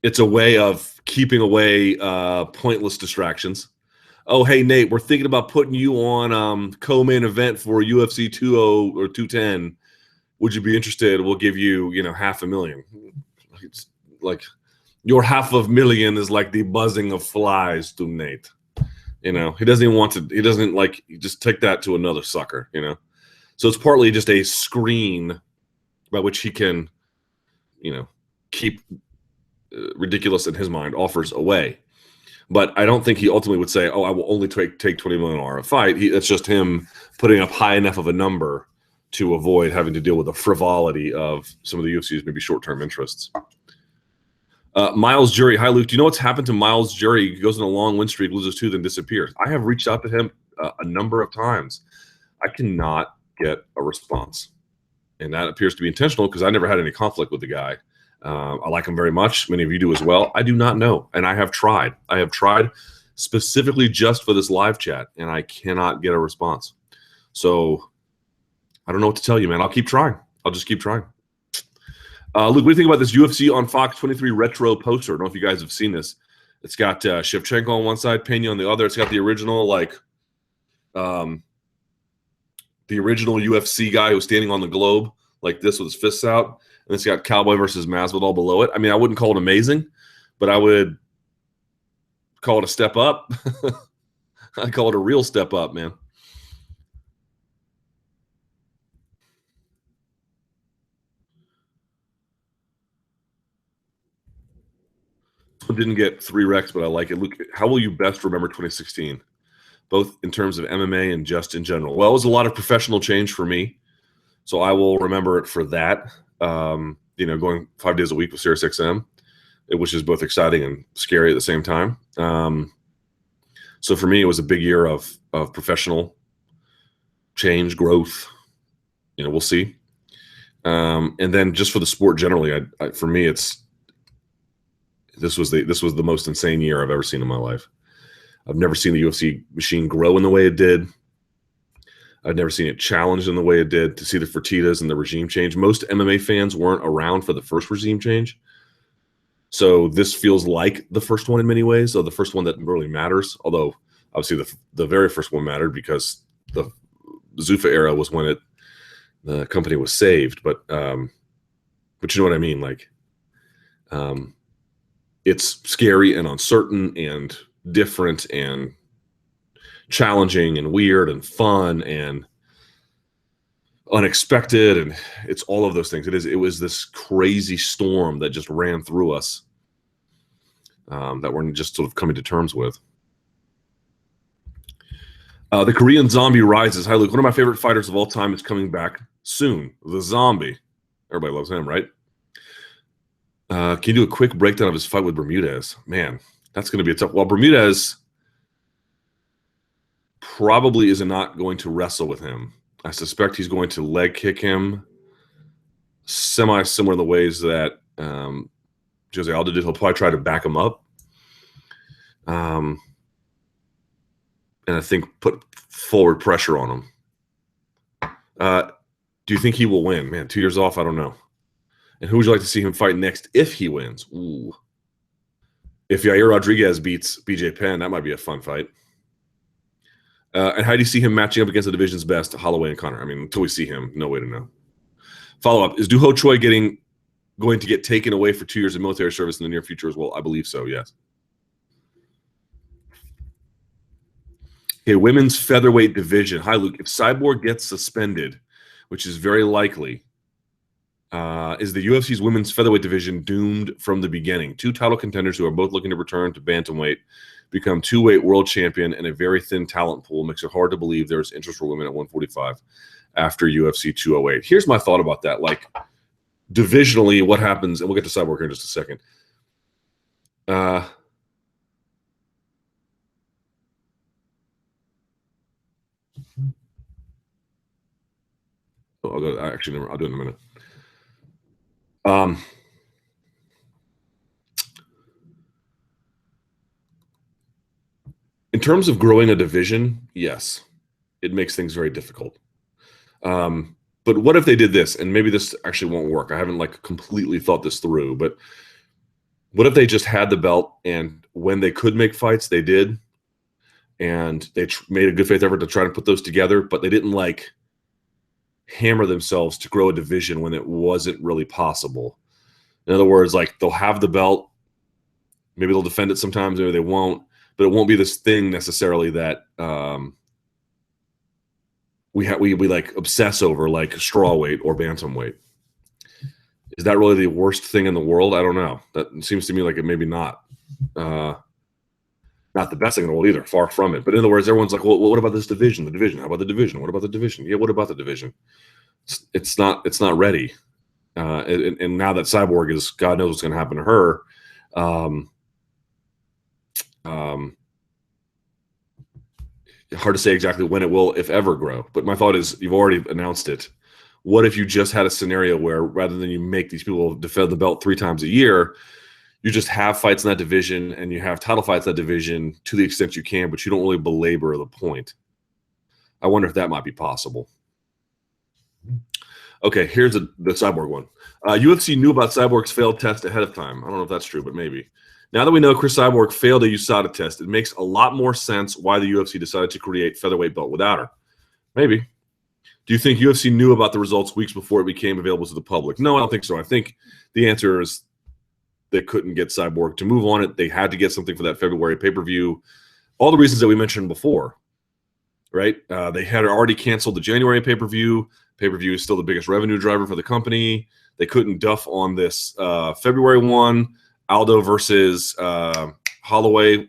it's a way of keeping away pointless distractions. Oh, hey, Nate, we're thinking about putting you on co-main event for UFC 20 or 210. Would you be interested? We'll give you, $500,000. It's like, your $500,000 is like the buzzing of flies to Nate. He doesn't even want to. He doesn't just take that to another sucker. So it's partly just a screen by which he can, keep ridiculous in his mind offers away. But I don't think he ultimately would say, "Oh, I will only take $20 million a fight." That's just him putting up high enough of a number to avoid having to deal with the frivolity of some of the UFC's maybe short-term interests. Miles Jury. Hi, Luke. Do you know what's happened to Miles Jury? He goes on a long win streak, loses 2, then disappears. I have reached out to him a number of times. I cannot get a response. And that appears to be intentional, because I never had any conflict with the guy. I like him very much. Many of you do as well. I do not know. And I have tried. I have tried specifically just for this live chat, and I cannot get a response. So I don't know what to tell you, man. I'll keep trying. I'll just keep trying. Luke, what do you think about this UFC on Fox 23 retro poster? I don't know if you guys have seen this. It's got Shevchenko on one side, Pena on the other. It's got the original, the original UFC guy who was standing on the globe like this with his fists out. And it's got Cowboy versus Masvidal below it. I mean, I wouldn't call it amazing, but I would call it a step up. I'd call it a real step up, man. Didn't get 3 wrecks, but I like it. Luke, how will you best remember 2016, both in terms of MMA and just in general? Well, it was a lot of professional change for me, so I will remember it for that. Going 5 days a week with SiriusXM, which is both exciting and scary at the same time. So for me, it was a big year of professional change, growth. We'll see. And then just for the sport generally, for me, this was the most insane year I've ever seen in my life. I've never seen the UFC machine grow in the way it did. I've never seen it challenged in the way it did. To see the Fertittas and the regime change. Most MMA fans weren't around for the first regime change. So this feels like the first one in many ways. So the first one that really matters, although obviously the very first one mattered because the Zuffa era was when the company was saved. But you know what I mean? Like, it's scary and uncertain and different and challenging and weird and fun and unexpected, and it's all of those things. It was this crazy storm that just ran through us, that we're just sort of coming to terms with. The Korean Zombie rises. Hi, Luke. One of my favorite fighters of all time is coming back soon. The Zombie. Everybody loves him, right? Can you do a quick breakdown of his fight with Bermudez? Man, that's going to be a tough. Well, Bermudez probably is not going to wrestle with him. I suspect he's going to leg kick him semi-similar in the ways that Jose Aldo did. He'll probably try to back him up. And I think put forward pressure on him. Do you think he will win? Man, 2 years off, I don't know. And who would you like to see him fight next if he wins? Ooh. If Yair Rodriguez beats BJ Penn, that might be a fun fight. And how do you see him matching up against the division's best, Holloway and Conor? I mean, until we see him, no way to know. Follow-up, is Doo Ho Choi going to get taken away for 2 years of military service in the near future as well? I believe so, yes. Okay, women's featherweight division. Hi, Luke. If Cyborg gets suspended, which is very likely, is the UFC's women's featherweight division doomed from the beginning? Two title contenders who are both looking to return to bantamweight become two-weight world champion, and a very thin talent pool makes it hard to believe there's interest for women at 145 after UFC 208. Here's my thought about that. Like, divisionally, what happens, and we'll get to Cyborg here in just a second. I'll do it in a minute. In terms of growing a division, yes, it makes things very difficult. But what if they did this? And maybe this actually won't work. I haven't completely thought this through, but what if they just had the belt, and when they could make fights, they did, and they made a good faith effort to try to put those together, but they didn't hammer themselves to grow a division when it wasn't really possible. In other words, they'll have the belt, maybe they'll defend it sometimes, maybe they won't, but it won't be this thing necessarily that we obsess over, like strawweight or bantamweight. Is that really the worst thing in the world? I don't know. That seems to me like it maybe not. Not the best thing in the world either, far from it. But in other words, everyone's like, well, what about this division? The division? How about the division? What about the division? Yeah, what about the division? It's not ready. And now that Cyborg is, God knows what's going to happen to her. Hard to say exactly when it will, if ever, grow. But my thought is, you've already announced it. What if you just had a scenario where, rather than you make these people defend the belt 3 times a year, you just have fights in that division, and you have title fights in that division to the extent you can, but you don't really belabor the point. I wonder if that might be possible. Okay, here's the Cyborg one. UFC knew about Cyborg's failed test ahead of time. I don't know if that's true, but maybe. Now that we know Cris Cyborg failed a USADA test, it makes a lot more sense why the UFC decided to create featherweight belt without her. Maybe. Do you think UFC knew about the results weeks before it became available to the public? No, I don't think so. I think the answer is they couldn't get Cyborg to move on it. They had to get something for that February pay-per-view. All the reasons that we mentioned before, right? They had already canceled the January pay-per-view. Pay-per-view is still the biggest revenue driver for the company. They couldn't duff on this February one. Aldo versus Holloway,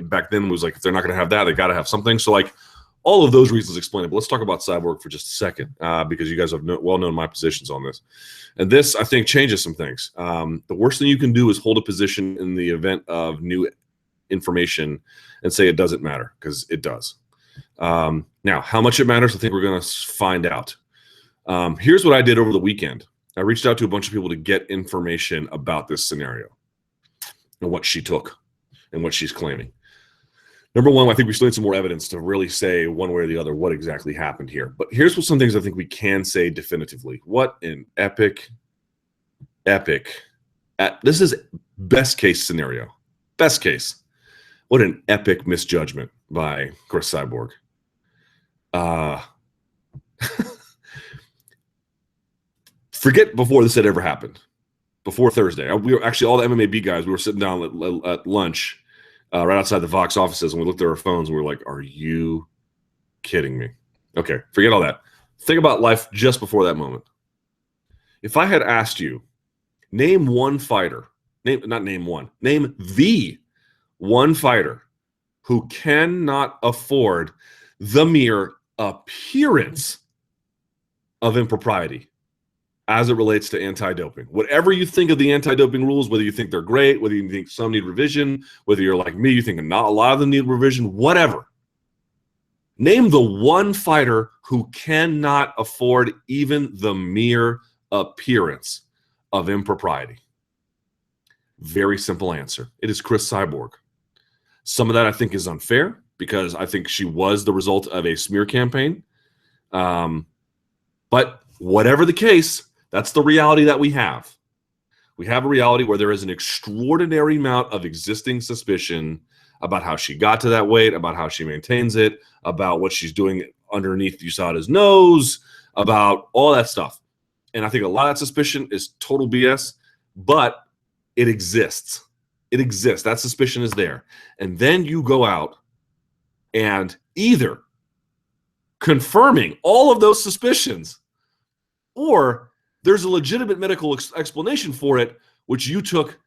back then was like, if they're not going to have that, they got to have something. So all of those reasons explain it. But let's talk about Cyborg for just a second, because you guys have well known my positions on this. And this, I think, changes some things. The worst thing you can do is hold a position in the event of new information and say it doesn't matter, because it does. Now, how much it matters, I think we're going to find out. Here's what I did over the weekend. I reached out to a bunch of people to get information about this scenario and what she took and what she's claiming. Number one, I think we still need some more evidence to really say one way or the other what exactly happened here. But here's what some things I think we can say definitively. What an epic. This is best case scenario. Best case. What an epic misjudgment by Cris Cyborg. Forget before this had ever happened. Before Thursday, we were actually all the MMA beat guys. We were sitting down at lunch right outside the Vox offices, and we looked at our phones. And we were like, "Are you kidding me?" Okay, forget all that. Think about life just before that moment. If I had asked you, name one fighter, name the one fighter who cannot afford the mere appearance of impropriety as it relates to anti-doping. Whatever you think of the anti-doping rules, whether you think they're great, whether you think some need revision, whether you're like me, you think not a lot of them need revision, whatever. Name the one fighter who cannot afford even the mere appearance of impropriety. Very simple answer. It is Cris Cyborg. Some of that I think is unfair because I think she was the result of a smear campaign. But whatever the case, that's the reality that we have. We have a reality where there is an extraordinary amount of existing suspicion about how she got to that weight, about how she maintains it, about what she's doing underneath USADA's nose, about all that stuff. And I think a lot of that suspicion is total BS, but it exists. It exists. That suspicion is there. And then you go out and either confirming all of those suspicions, or there's a legitimate medical explanation for it, which you took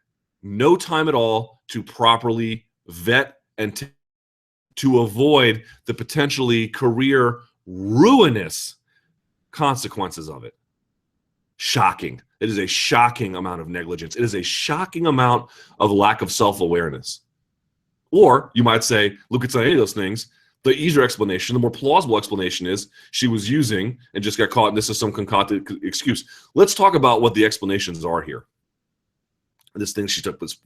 no time at all to properly vet and to avoid the potentially career ruinous consequences of it. Shocking. It is a shocking amount of negligence. It is a shocking amount of lack of self-awareness. Or you might say, look, it's not any of those things. The easier explanation, the more plausible explanation is she was using and just got caught, and this is some concocted excuse. Let's talk about what the explanations are here. This thing she took was,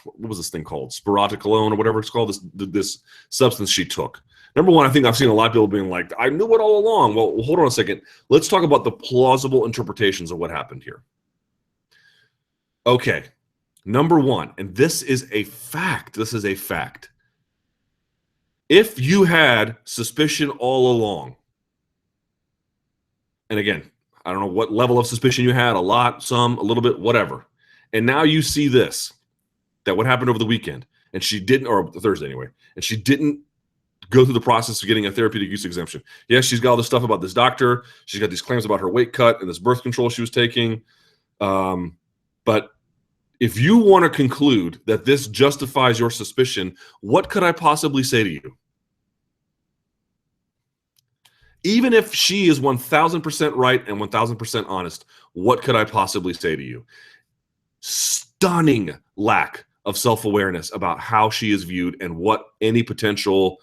what was this thing called? Spironolactone or whatever it's called, this substance she took. Number one, I think I've seen a lot of people being like, I knew it all along. Well, hold on a second. Let's talk about the plausible interpretations of what happened here. Okay, number one, and this is a fact. This is a fact. If you had suspicion all along, and again, I don't know what level of suspicion you had, a lot, some, a little bit, whatever, and now you see this, that what happened over the weekend, and she didn't, or Thursday anyway, and she didn't go through the process of getting a therapeutic use exemption. Yes, she's got all this stuff about this doctor. She's got these claims about her weight cut and this birth control she was taking. But if you want to conclude that this justifies your suspicion, what could I possibly say to you? Even if she is 1,000% right and 1,000% honest, what could I possibly say to you? Stunning lack of self-awareness about how she is viewed and what any potential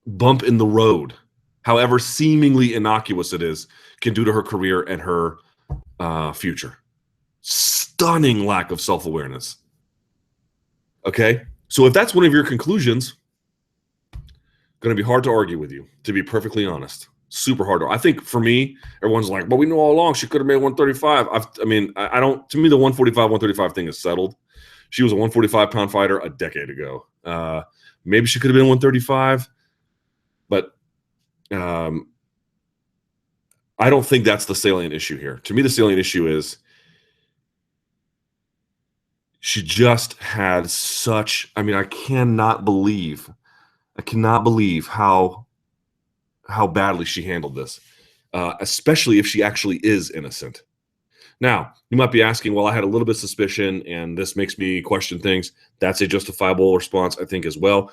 bump in the road, however seemingly innocuous it is, can do to her career and her future. Stunning lack of self-awareness. Okay, so if that's one of your conclusions, going to be hard to argue with you, to be perfectly honest. Super hard. I think for me, everyone's like, well, we knew all along she could have made 135. I don't, to me, the 145, 135 thing is settled. She was a 145-pound fighter a decade ago. Maybe she could have been 135, but I don't think that's the salient issue here. To me, the salient issue is she just had such, I cannot believe how badly she handled this, especially if she actually is innocent. Now, you might be asking, well, I had a little bit of suspicion, and this makes me question things. That's a justifiable response, I think, as well.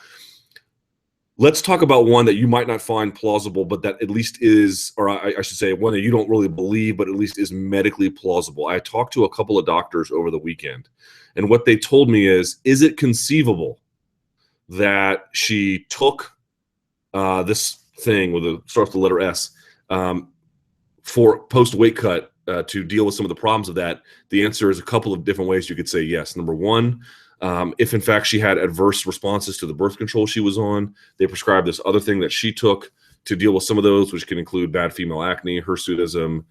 Let's talk about one that you might not find plausible, but that at least is, or I should say, one that you don't really believe, but at least is medically plausible. I talked to a couple of doctors over the weekend, and what they told me is it conceivable that she took this thing with a starts with the letter S for post weight cut to deal with some of the problems of that? The answer is a couple of different ways you could say yes. Number one, if in fact she had adverse responses to the birth control she was on, they prescribed this other thing that she took to deal with some of those, which can include bad female acne, hirsutism,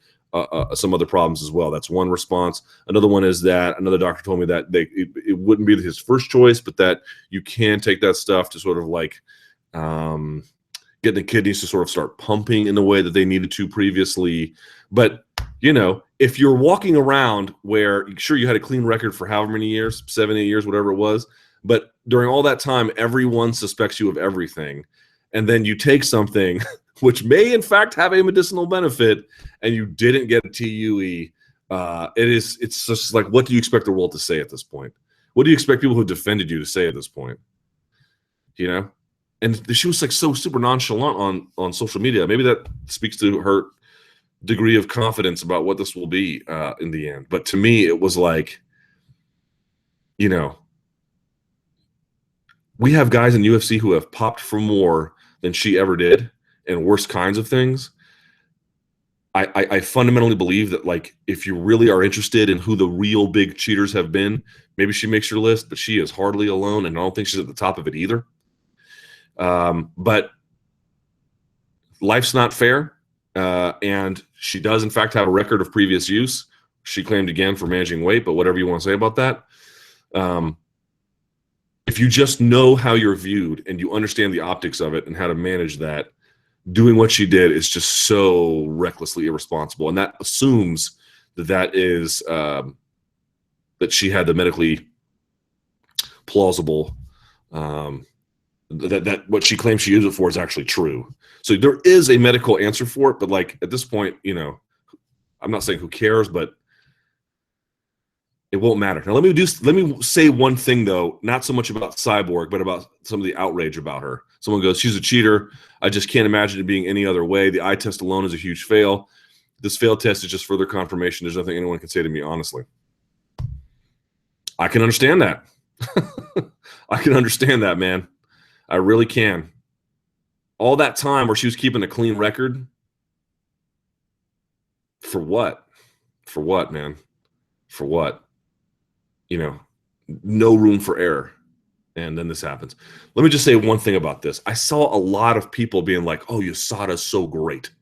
some other problems as well. That's one response. Another one is that another doctor told me that it wouldn't be his first choice, but that you can take that stuff to sort of like get the kidneys to sort of start pumping in the way that they needed to previously. But, you know, if you're walking around where, sure, you had a clean record for however many years, 7, 8 years, whatever it was, but during all that time, everyone suspects you of everything. And then you take something which may in fact have a medicinal benefit and you didn't get a TUE. It's just like, what do you expect the world to say at this point? What do you expect people who defended you to say at this point? You know? And she was like so super nonchalant on social media. Maybe that speaks to her degree of confidence about what this will be in the end. But to me, it was like, you know, we have guys in UFC who have popped for more than she ever did and worse kinds of things. I fundamentally believe that, like, if you really are interested in who the real big cheaters have been, maybe she makes your list, but she is hardly alone, and I don't think she's at the top of it either. But life's not fair, and she does, in fact, have a record of previous use. She claimed again for managing weight, but whatever you want to say about that. If you just know how you're viewed and you understand the optics of it and how to manage that, doing what she did is just so recklessly irresponsible. And that assumes that is that she had the medically plausible, that what she claims she used it for is actually true. So there is a medical answer for it, but like at this point, you know, I'm not saying who cares, but it won't matter. Now let me say one thing though, not so much about Cyborg, but about some of the outrage about her. Someone goes, she's a cheater. I just can't imagine it being any other way. The eye test alone is a huge fail. This failed test is just further confirmation. There's nothing anyone can say to me, honestly. I can understand that. I can understand that, man. I really can. All that time where she was keeping a clean record. For what? For what, man? For what? You know, no room for error. And then this happens. Let me just say one thing about this. I saw a lot of people being like, oh, USADA's so great.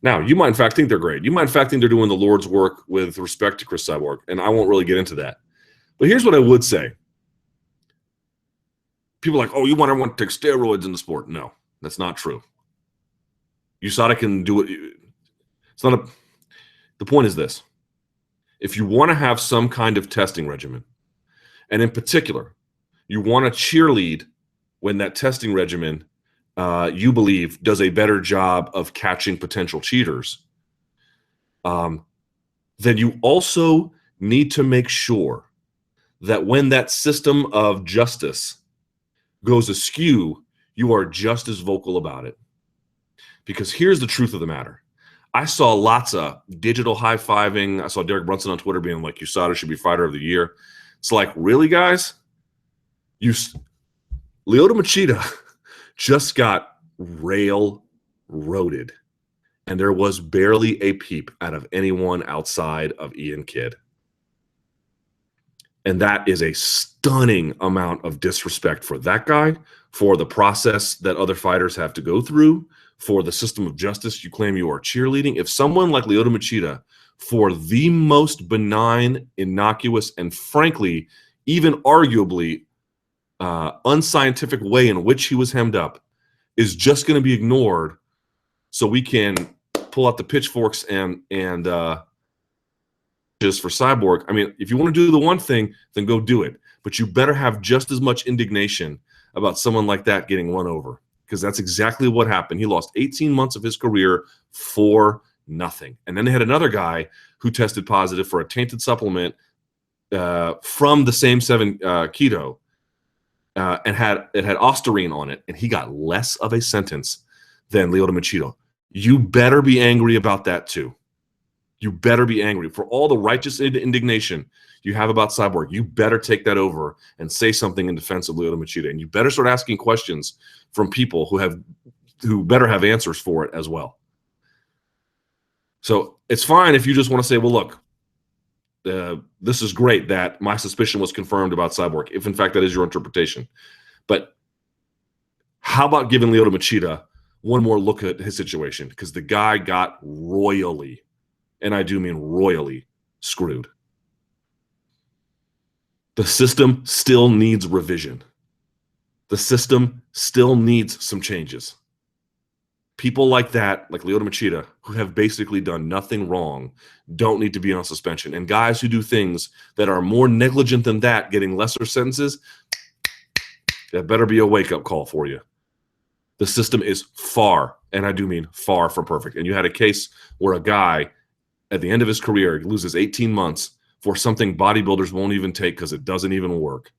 Now, you might in fact think they're great. You might in fact think they're doing the Lord's work with respect to Cris Cyborg, and I won't really get into that. But here's what I would say. People are like, oh, you want everyone to take steroids in the sport. No, that's not true. USADA can do it. It's not a. The point is this. If you want to have some kind of testing regimen, and in particular, you want to cheerlead when that testing regimen, you believe, does a better job of catching potential cheaters, then you also need to make sure that when that system of justice goes askew, you are just as vocal about it. Because here's the truth of the matter. I saw lots of digital high-fiving. I saw Derek Brunson on Twitter being like, USADA should be fighter of the year. It's like, really, guys? Lyoto Machida just got railroaded, and there was barely a peep out of anyone outside of Ian Kidd. And that is a stunning amount of disrespect for that guy, for the process that other fighters have to go through, for the system of justice you claim you are cheerleading. If someone like Lyoto Machida, for the most benign, innocuous, and frankly, even arguably unscientific way in which he was hemmed up, is just going to be ignored so we can pull out the pitchforks and just for Cyborg. I mean, if you want to do the one thing, then go do it. But you better have just as much indignation about someone like that getting run over, because that's exactly what happened. He lost 18 months of his career for nothing. And then they had another guy who tested positive for a tainted supplement from the same 7 keto, and it had ostarine on it, and he got less of a sentence than Lyoto Machida. You better be angry about that too. You better be angry. For all the righteous indignation you have about Cyborg, you better take that over and say something in defense of Lyoto Machida. And you better start asking questions from people who better have answers for it as well. So it's fine if you just want to say, well, look, this is great that my suspicion was confirmed about Cyborg, if in fact that is your interpretation. But how about giving Lyoto Machida one more look at his situation? Because the guy got royally, and I do mean royally, screwed. The system still needs revision. The system still needs some changes. People like that, like Lyoto Machida, who have basically done nothing wrong, don't need to be on suspension. And guys who do things that are more negligent than that, getting lesser sentences, that better be a wake-up call for you. The system is far, and I do mean far from perfect. And you had a case where a guy, at the end of his career, loses 18 months for something bodybuilders won't even take because it doesn't even work.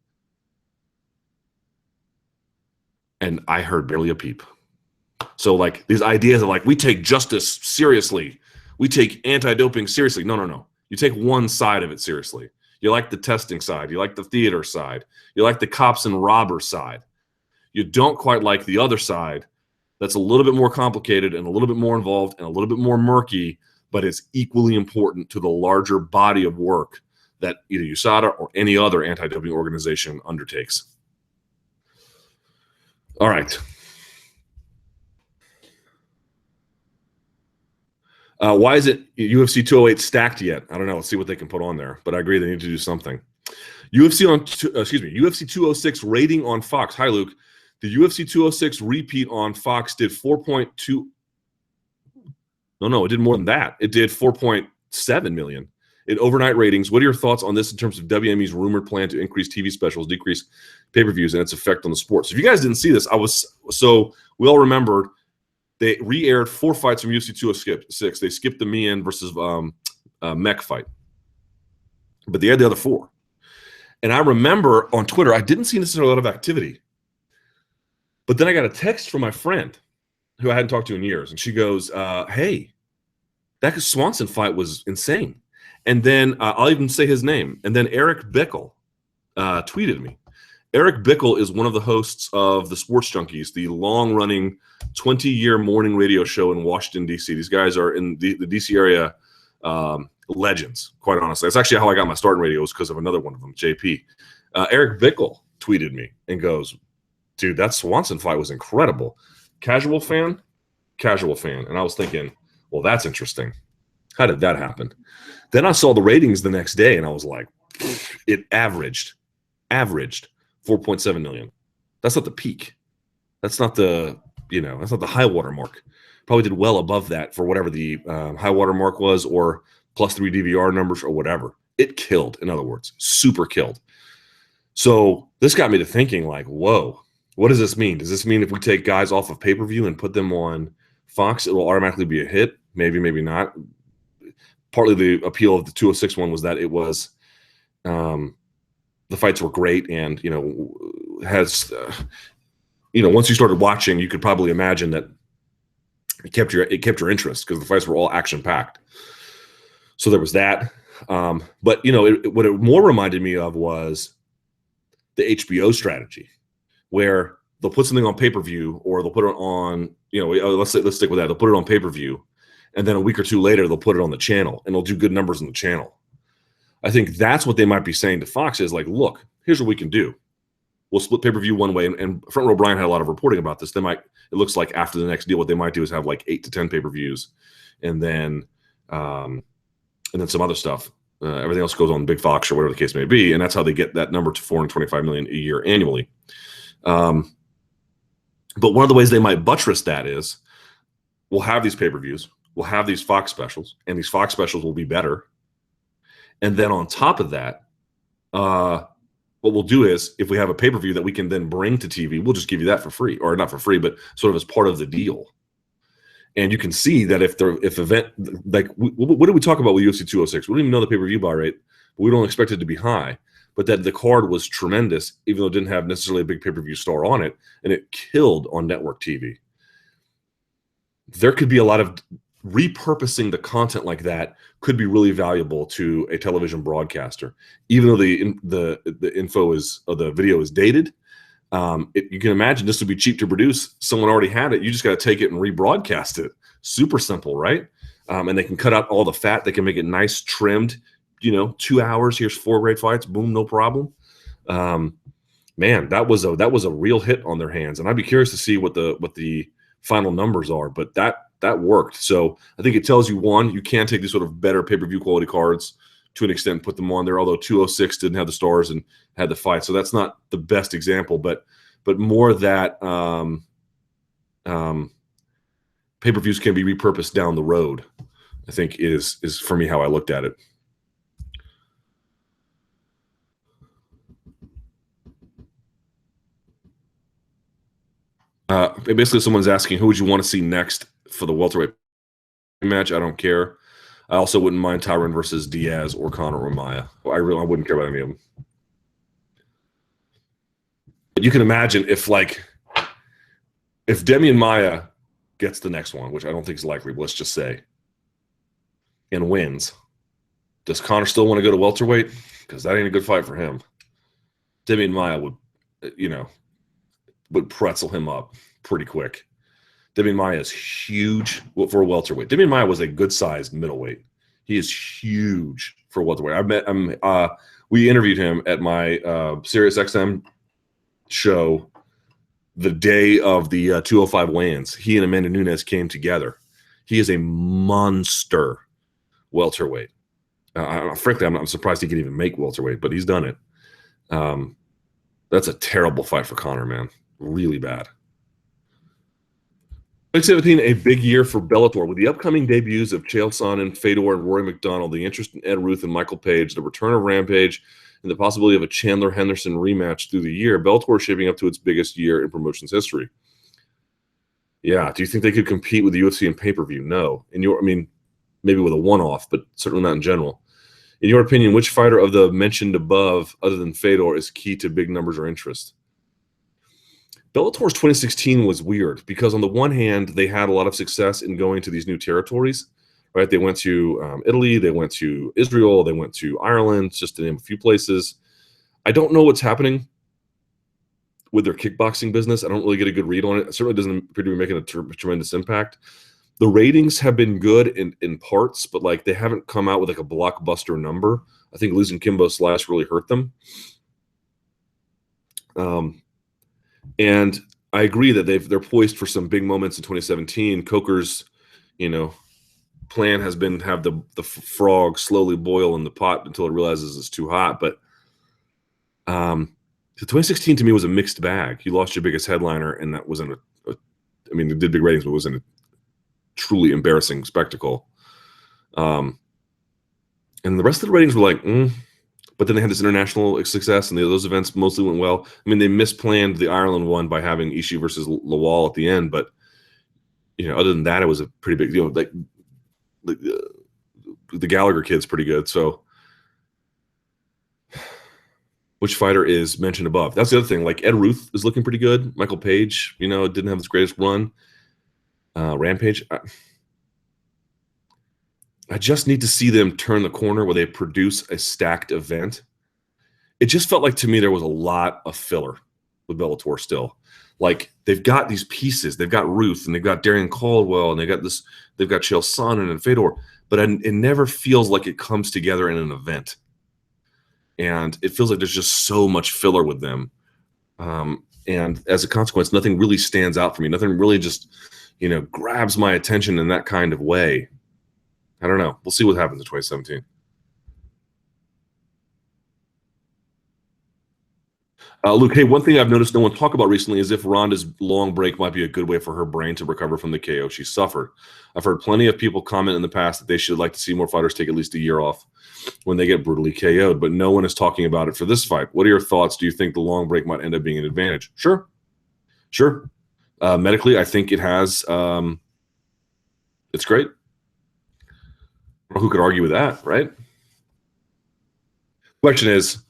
And I heard barely a peep. So like these ideas of like, we take justice seriously. We take anti-doping seriously. No, no, no. You take one side of it seriously. You like the testing side. You like the theater side. You like the cops and robbers side. You don't quite like the other side that's a little bit more complicated and a little bit more involved and a little bit more murky, but it's equally important to the larger body of work that either USADA or any other anti-doping organization undertakes. All right. Why is it UFC 208 stacked yet? I don't know. Let's see what they can put on there. But I agree they need to do something. UFC 206 rating on Fox. Hi, Luke. The UFC 206 repeat on Fox did 4.2. No, it did more than that. It did 4.7 million in overnight ratings. What are your thoughts on this in terms of WME's rumored plan to increase TV specials, decrease pay-per-views, and its effect on the sport? So if you guys didn't see this, we all remembered they re-aired 4 fights from UFC 206. They skipped the Mian versus Mech fight, but they had the other 4. And I remember on Twitter, I didn't see necessarily a lot of activity. But then I got a text from my friend who I hadn't talked to in years. And she goes, hey, that Swanson fight was insane. And then I'll even say his name. And then Eric Bickel tweeted me. Eric Bickel is one of the hosts of the Sports Junkies, the long-running 20-year morning radio show in Washington, D.C. These guys are in the D.C. area legends, quite honestly. That's actually how I got my start in radio, was because of another one of them, JP. Eric Bickel tweeted me and goes, dude, that Swanson fight was incredible. Casual fan. And I was thinking, well, that's interesting. How did that happen? Then I saw the ratings the next day, and I was like, it averaged 4.7 million. That's not the peak. That's not the high water mark. Probably did well above that for whatever the high water mark was, or +3 DVR numbers or whatever. It killed, in other words, super killed. So this got me to thinking like, whoa, what does this mean? Does this mean if we take guys off of pay-per-view and put them on Fox, it will automatically be a hit? Maybe, maybe not. Partly the appeal of the 206 one was that it was the fights were great, and once you started watching, you could probably imagine that it kept your interest because the fights were all action-packed. So there was that. But what it more reminded me of was the HBO strategy, where they'll put something on pay-per-view, or they'll put it on, let's stick with that. They'll put it on pay-per-view, and then a week or two later, they'll put it on the channel, and they'll do good numbers on the channel. I think that's what they might be saying to Fox is like, look, here's what we can do. We'll split pay-per-view one way, and Front Row Brian had a lot of reporting about this. It looks like after the next deal, what they might do is have like 8 to 10 pay-per-views, and then some other stuff. Everything else goes on Big Fox or whatever the case may be, and that's how they get that number to 425 million a year annually. But one of the ways they might buttress that is we'll have these pay-per-views, we'll have these Fox specials, and these Fox specials will be better. And then on top of that, what we'll do is if we have a pay-per-view that we can then bring to TV, we'll just give you that for free, or not for free, but sort of as part of the deal. And you can see that if event, like, what did we talk about with UFC 206? We don't even know the pay-per-view buy rate, but we don't expect it to be high. But that the card was tremendous, even though it didn't have necessarily a big pay-per-view star on it, and it killed on network TV. There could be a lot of repurposing the content like that could be really valuable to a television broadcaster, even though the info is, or the video is dated. You can imagine this would be cheap to produce. Someone already had it. You just got to take it and rebroadcast it. Super simple, right? And they can cut out all the fat. They can make it nice, trimmed. 2 hours. Here's 4 great fights. Boom, no problem. Man, that was a real hit on their hands, and I'd be curious to see what the final numbers are. But that worked. So I think it tells you, one, you can take these sort of better pay-per-view quality cards to an extent, put them on there. Although 206 didn't have the stars and had the fight, so that's not the best example. But more that pay-per-views can be repurposed down the road, I think is for me how I looked at it. Basically, someone's asking, who would you want to see next for the welterweight match? I don't care. I also wouldn't mind Tyron versus Diaz or Conor or Maia. I wouldn't care about any of them. But you can imagine if Demian Maia gets the next one, which I don't think is likely, but let's just say, and wins, does Conor still want to go to welterweight? Because that ain't a good fight for him. Demian Maia would pretzel him up pretty quick. Demian Maia is huge for a welterweight. Demian Maia was a good-sized middleweight. He is huge for a welterweight. We interviewed him at my SiriusXM show the day of the 205 weigh-ins. He and Amanda Nunes came together. He is a monster welterweight. Frankly, I'm surprised he can even make welterweight, but he's done it. That's a terrible fight for Conor, man. Really bad. 2017, a big year for Bellator with the upcoming debuts of Chael Sonnen, Fedor, and Rory McDonald, the interest in Ed Ruth and Michael Page, the return of Rampage, and the possibility of a Chandler Henderson rematch through the year. Bellator is shaping up to its biggest year in promotion's history. Yeah, do you think they could compete with the UFC in pay-per-view? No. Maybe with a one-off, but certainly not in general. In your opinion, which fighter of the mentioned above, other than Fedor, is key to big numbers or interest? Bellator's 2016 was weird because on the one hand, they had a lot of success in going to these new territories, right? They went to Italy, they went to Israel, they went to Ireland, just to name a few places. I don't know what's happening with their kickboxing business. I don't really get a good read on it. It certainly doesn't appear to be making a tremendous impact. The ratings have been good in parts, but they haven't come out with a blockbuster number. I think losing Kimbo Slash really hurt them. And I agree that they're poised for some big moments in 2017. Coker's, plan has been have the frog slowly boil in the pot until it realizes it's too hot. But the 2016 to me was a mixed bag. You lost your biggest headliner, and that wasn't it did big ratings, but it wasn't a truly embarrassing spectacle. And the rest of the ratings were but then they had this international success, and those events mostly went well. They misplanned the Ireland one by having Ishii versus Lawal at the end, but other than that, it was a pretty big deal. The Gallagher kid's pretty good. So, which fighter is mentioned above? That's the other thing. Ed Ruth is looking pretty good. Michael Page, didn't have his greatest run. Rampage. I just need to see them turn the corner where they produce a stacked event. It just felt like to me there was a lot of filler with Bellator still. They've got these pieces. They've got Ruth and they've got Darian Caldwell and they've got Chael Sonnen and Fedor, but it never feels like it comes together in an event. And it feels like there's just so much filler with them. And as a consequence, nothing really stands out for me. Nothing really just, grabs my attention in that kind of way. I don't know. We'll see what happens in 2017. Luke, hey, one thing I've noticed no one talk about recently is if Ronda's long break might be a good way for her brain to recover from the KO she suffered. I've heard plenty of people comment in the past that they should like to see more fighters take at least a year off when they get brutally KO'd, but no one is talking about it for this fight. What are your thoughts? Do you think the long break might end up being an advantage? Sure. Medically, I think it has. It's great. Who could argue with that, right? Question is,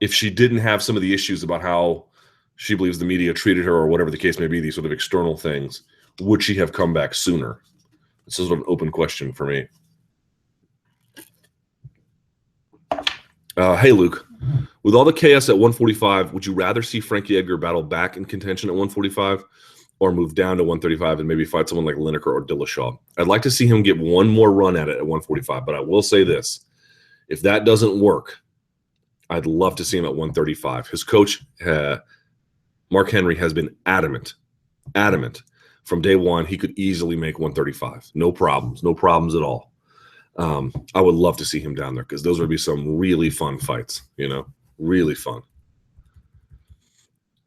if she didn't have some of the issues about how she believes the media treated her or whatever the case may be, these sort of external things, would she have come back sooner? This is an open question for me. Hey, Luke. With all the chaos at 145, would you rather see Frankie Edgar battle back in contention at 145 or move down to 135 and maybe fight someone like Lineker or Dillashaw? I'd like to see him get one more run at it at 145, but I will say this. If that doesn't work, I'd love to see him at 135. His coach, Mark Henry, has been adamant from day one he could easily make 135. No problems at all. I would love to see him down there because those would be some really fun fights, really fun.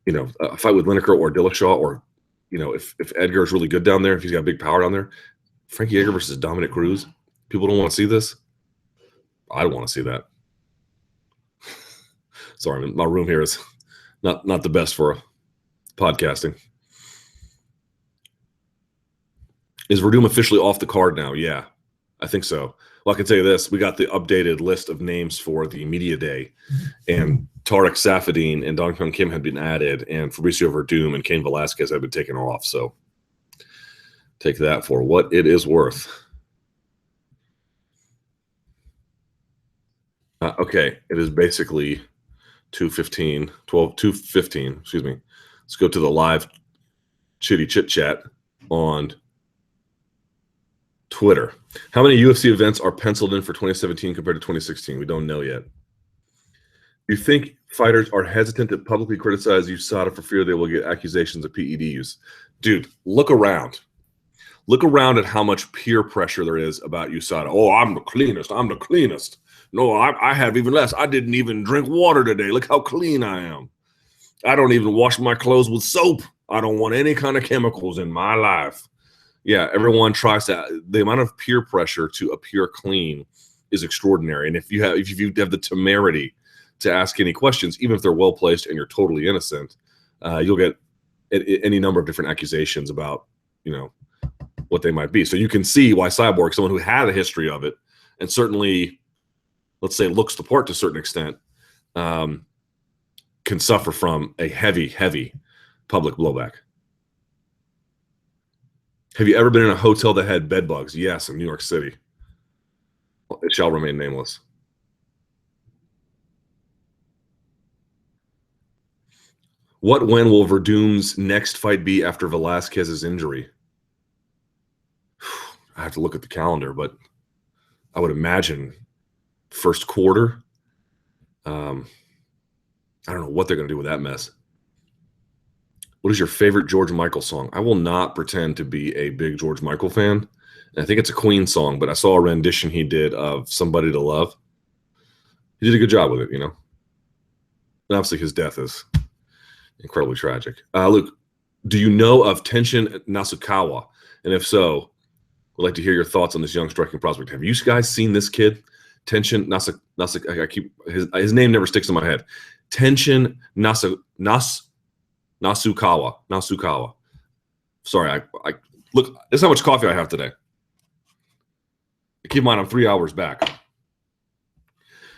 A fight with Lineker or Dillashaw, or, if Edgar is really good down there, if he's got big power down there, Frankie Edgar versus Dominic Cruz. People don't want to see this. I want to see that. Sorry, my room here is not the best for podcasting. Is Verdum officially off the card now? Yeah, I think so. Well, I can tell you this. We got the updated list of names for the media day, and Tarek Safadine and Dong Hyun Kim had been added, and Fabricio Verdum and Cain Velasquez have been taken off. So take that for what it is worth. Okay, it is basically 2:15, excuse me. Let's go to the live chitty chit chat on Twitter. How many UFC events are penciled in for 2017 compared to 2016? We don't know yet. Do you think fighters are hesitant to publicly criticize USADA for fear they will get accusations of PED use? Dude, look around. Look around at how much peer pressure there is about USADA. Oh, I'm the cleanest. I'm the cleanest. No, I have even less. I didn't even drink water today. Look how clean I am. I don't even wash my clothes with soap. I don't want any kind of chemicals in my life. Yeah, everyone tries to. The amount of peer pressure to appear clean is extraordinary. And if you have the temerity to ask any questions, even if they're well placed and you're totally innocent, you'll get any number of different accusations about what they might be. So you can see why Cyborg, someone who had a history of it, and certainly, let's say, looks the part to a certain extent, can suffer from a heavy public blowback. Have you ever been in a hotel that had bed bugs? Yes, in New York City. It shall remain nameless. When will Verdum's next fight be after Velasquez's injury? I have to look at the calendar, but I would imagine first quarter. I don't know what they're going to do with that mess. What is your favorite George Michael song? I will not pretend to be a big George Michael fan. And I think it's a Queen song, but I saw a rendition he did of Somebody to Love. He did a good job with it, And obviously his death is incredibly tragic. Luke, do you know of Tenshin Nasukawa? And if so, would like to hear your thoughts on this young striking prospect. Have you guys seen this kid? Tenshin his name never sticks in my head. Tenshin Nasukawa. Sorry, I look. This is how much coffee I have today. Keep in mind, I'm 3 hours back.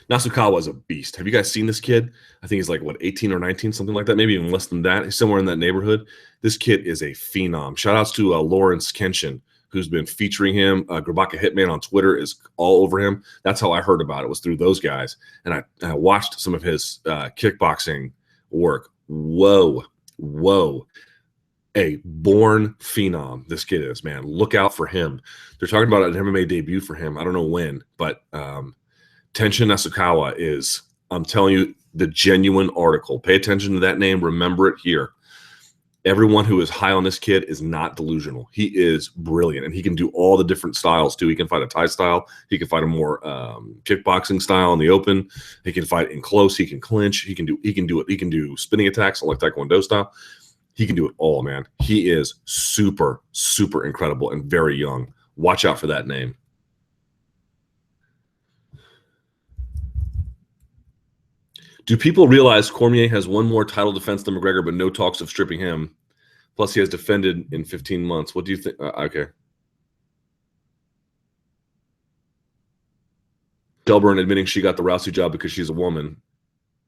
Nasukawa is a beast. Have you guys seen this kid? I think he's like, 18 or 19, something like that, maybe even less than that. He's somewhere in that neighborhood. This kid is a phenom. Shout outs to Lawrence Kenshin, who's been featuring him. Grabaka Hitman on Twitter is all over him. That's how I heard about it, was through those guys. And I watched some of his kickboxing work. Whoa. A born phenom this kid is, man. Look out for him. They're talking about an MMA debut for him. I don't know when, but Tenshin Nasukawa is, I'm telling you, the genuine article. Pay attention to that name. Remember it here. Everyone who is high on this kid is not delusional. He is brilliant, and he can do all the different styles too. He can fight a Thai style. He can fight a more kickboxing style in the open. He can fight in close. He can clinch. He can do it. He can do spinning attacks like Taekwondo style. He can do it all, man. He is super, super incredible and very young. Watch out for that name. Do people realize Cormier has one more title defense than McGregor, but no talks of stripping him? Plus, he has defended in 15 months. What do you think? Okay. Garbrandt admitting she got the Rousey job because she's a woman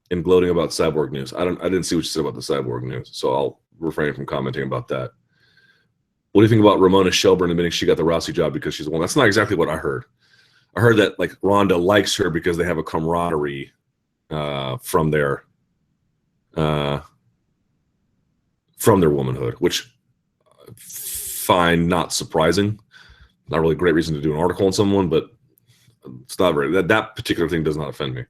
and gloating about Cyborg news. I didn't see what you said about the Cyborg news, so I'll refrain from commenting about that. What do you think about Ramona Shelburne admitting she got the Rousey job because she's a woman? That's not exactly what I heard. I heard that like Ronda likes her because they have a camaraderie from their womanhood, which I find not surprising. Not really a great reason to do an article on someone, but it's not very that particular thing does not offend me.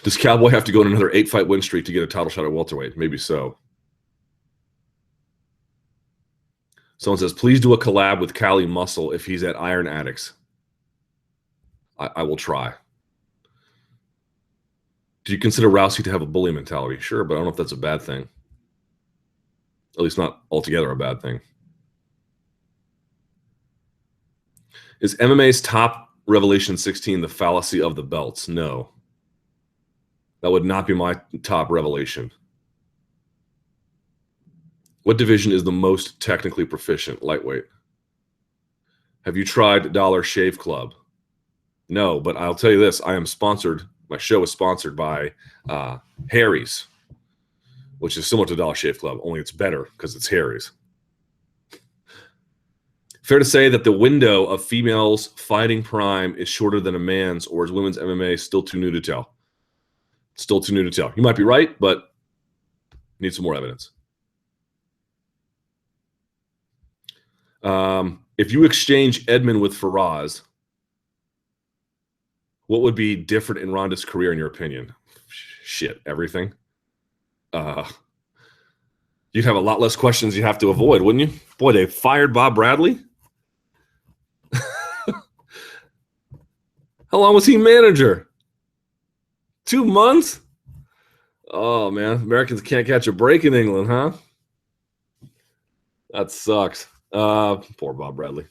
Does Cowboy have to go on another 8-fight win streak to get a title shot at welterweight? Maybe so. Someone says, please do a collab with Cali Muscle if he's at Iron Addicts. I will try. Do you consider Rousey to have a bully mentality? Sure, but I don't know if that's a bad thing. At least not altogether a bad thing. Is MMA's top Revelation 16 the fallacy of the belts? No. That would not be my top revelation. What division is the most technically proficient? Lightweight. Have you tried Dollar Shave Club? No, but I'll tell you this. I am sponsored. My show is sponsored by Harry's, which is similar to Dollar Shave Club, only it's better because it's Harry's. Fair to say that the window of females fighting prime is shorter than a man's, or is women's MMA still too new to tell? Still too new to tell. You might be right, but need some more evidence. If you exchange Edmund with Faraz, what would be different in Ronda's career, in your opinion? Shit, everything. You'd have a lot less questions you have to avoid, wouldn't you? Boy, they fired Bob Bradley. How long was he manager? 2 months? Oh, man. Americans can't catch a break in England, huh? That sucks. Poor Bob Bradley.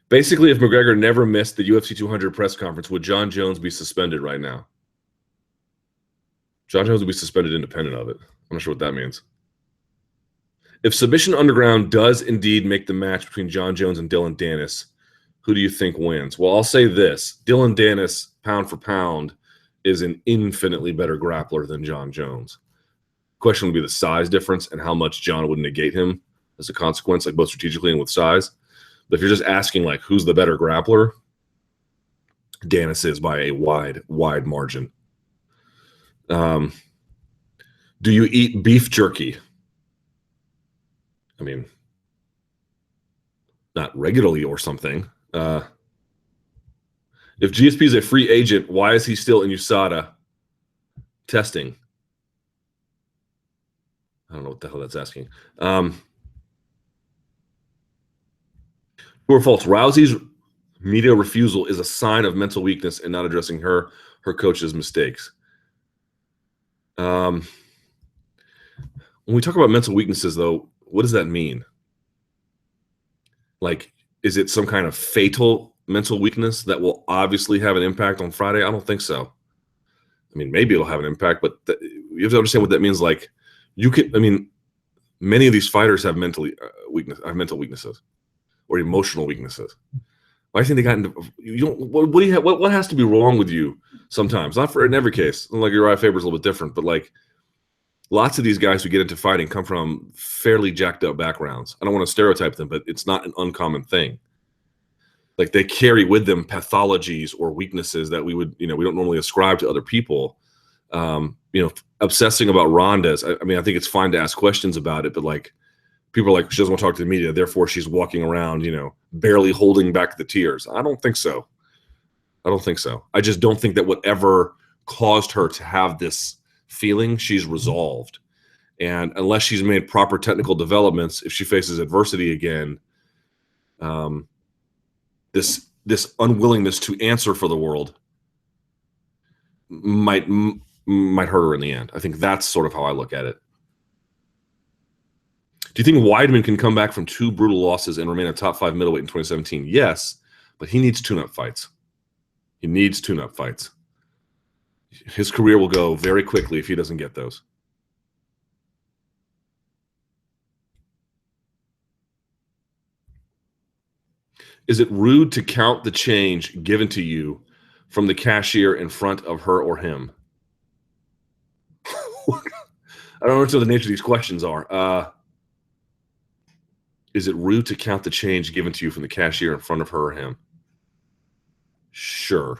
Basically, if McGregor never missed the UFC 200 press conference, would John Jones be suspended right now? John Jones would be suspended independent of it. I'm not sure what that means. If Submission Underground does indeed make the match between John Jones and Dylan Dennis, who do you think wins? Well, I'll say this. Dylan Dennis, pound for pound, is an infinitely better grappler than John Jones. Question would be the size difference and how much John would negate him as a consequence, like both strategically and with size. But if you're just asking, like, who's the better grappler, Dennis is by a wide margin. Do you eat beef jerky? I mean, not regularly or something. If GSP is a free agent, why is he still in USADA testing? I don't know what the hell that's asking. True or false? Rousey's media refusal is a sign of mental weakness and not addressing her coach's mistakes. When we talk about mental weaknesses, though, what does that mean? Like, is it some kind of fatal mental weakness that will obviously have an impact on Friday? I don't think so. I mean, maybe it'll have an impact, but you have to understand what that means. Like, many of these fighters have mental weaknesses or emotional weaknesses. Why do you think they got into? What has to be wrong with you sometimes? Not in every case. Like Uriah Faber's a little bit different, but like lots of these guys who get into fighting come from fairly jacked up backgrounds. I don't want to stereotype them, but it's not an uncommon thing. Like they carry with them pathologies or weaknesses that we don't normally ascribe to other people. Obsessing about Ronda's. I mean, I think it's fine to ask questions about it, but like people are like, she doesn't want to talk to the media, therefore she's walking around, barely holding back the tears. I don't think so. I just don't think that whatever caused her to have this feeling, she's resolved. And unless she's made proper technical developments, if she faces adversity again, this unwillingness to answer for the world might hurt her in the end. I think that's sort of how I look at it. Do you think Weidman can come back from 2 brutal losses and remain a top 5 middleweight in 2017? Yes, but he needs tune-up fights. His career will go very quickly if he doesn't get those. Is it rude to count the change given to you from the cashier in front of her or him? I don't know what the nature of these questions are. Is it rude to count the change given to you from the cashier in front of her or him? Sure.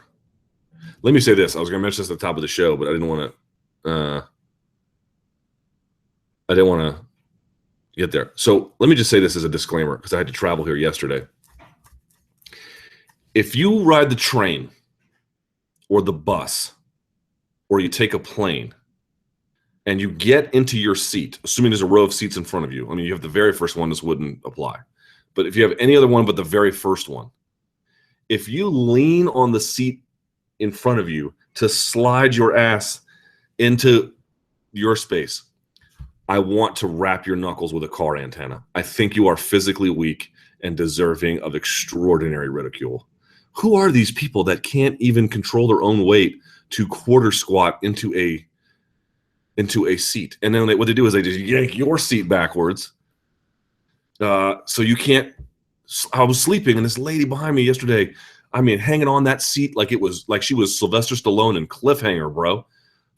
Let me say this. I was going to mention this at the top of the show, but I didn't want to get there. So let me just say this as a disclaimer, because I had to travel here yesterday. If you ride the train or the bus or you take a plane and you get into your seat, assuming there's a row of seats in front of you. I mean, you have the very first one, this wouldn't apply. But if you have any other one but the very first one, if you lean on the seat in front of you to slide your ass into your space, I want to wrap your knuckles with a car antenna. I think you are physically weak and deserving of extraordinary ridicule. Who are these people that can't even control their own weight to quarter squat into a seat? And then what they do is they just yank your seat backwards. So you can't. I was sleeping, and this lady behind me yesterday, I mean, hanging on that seat like it was like she was Sylvester Stallone in Cliffhanger, bro,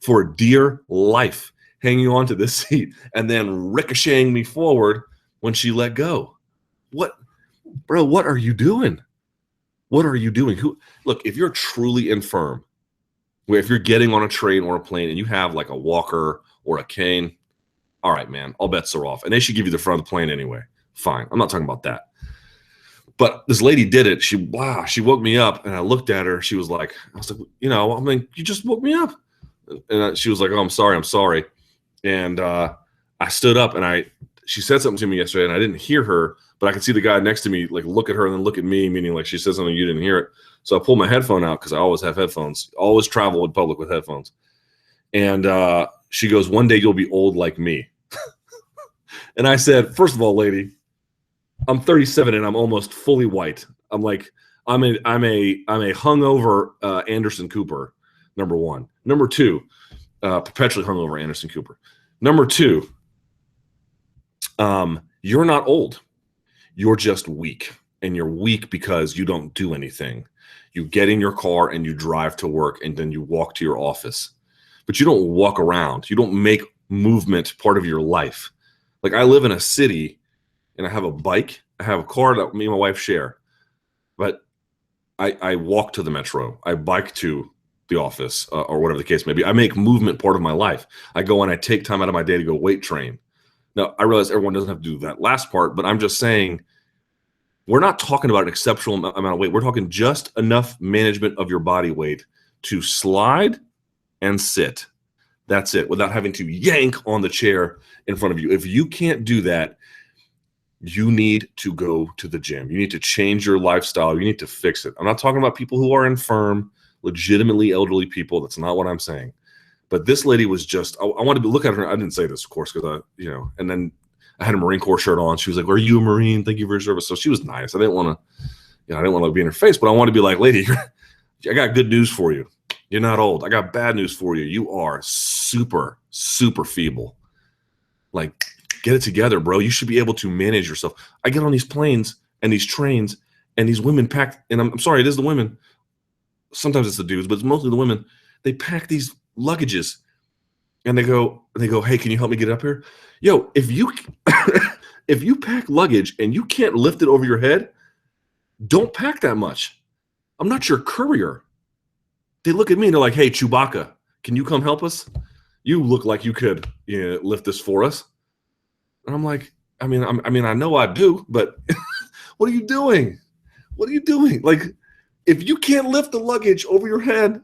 for dear life, hanging on to this seat and then ricocheting me forward when she let go. What, bro? What are you doing? What are you doing? Look, if you're truly infirm, if you're getting on a train or a plane and you have like a walker or a cane, all right, man, all bets are off. And they should give you the front of the plane anyway. Fine. I'm not talking about that. But this lady did it. She woke me up, and I looked at her. She was like, I was like, I mean, you just woke me up. And she was like, oh, I'm sorry. And I stood up, and she said something to me yesterday, and I didn't hear her, but I could see the guy next to me like look at her and then look at me, meaning like she said something, you didn't hear it. So I pulled my headphone out because I always have headphones, always travel in public with headphones. And she goes, one day you'll be old like me. And I said, first of all, lady, I'm 37 and I'm almost fully white. I'm a hungover Anderson Cooper, number one. Number two, perpetually hungover Anderson Cooper. Number two, you're not old. You're just weak. And you're weak because you don't do anything. You get in your car and you drive to work, and then you walk to your office. But you don't walk around. You don't make movement part of your life. Like, I live in a city, and I have a bike. I have a car that me and my wife share. But I walk to the metro. I bike to the office or whatever the case may be. I make movement part of my life. I go and I take time out of my day to go weight train. Now, I realize everyone doesn't have to do that last part, but I'm just saying we're not talking about an exceptional amount of weight. We're talking just enough management of your body weight to slide and sit. That's it, without having to yank on the chair in front of you. If you can't do that, you need to go to the gym. You need to change your lifestyle. You need to fix it. I'm not talking about people who are infirm, legitimately elderly people. That's not what I'm saying. But this lady was just, I wanted to look at her. I didn't say this, of course, because and then I had a Marine Corps shirt on. She was like, "Are you a Marine? Thank you for your service." So she was nice. I didn't want to be in her face, but I wanted to be like, lady, I got good news for you. You're not old. I got bad news for you. You are super, super feeble. Like, get it together, bro. You should be able to manage yourself. I get on these planes and these trains, and these women pack, and I'm sorry, it is the women. Sometimes it's the dudes, but it's mostly the women. They pack these luggages, and they go, "Hey, can you help me get up here?" Yo, if you if you pack luggage and you can't lift it over your head, don't pack that much. I'm not your courier. They look at me and they're like, "Hey, Chewbacca, can you come help us? You look like you could lift this for us." And I'm like, I know I do, but what are you doing? What are you doing? Like, if you can't lift the luggage over your head,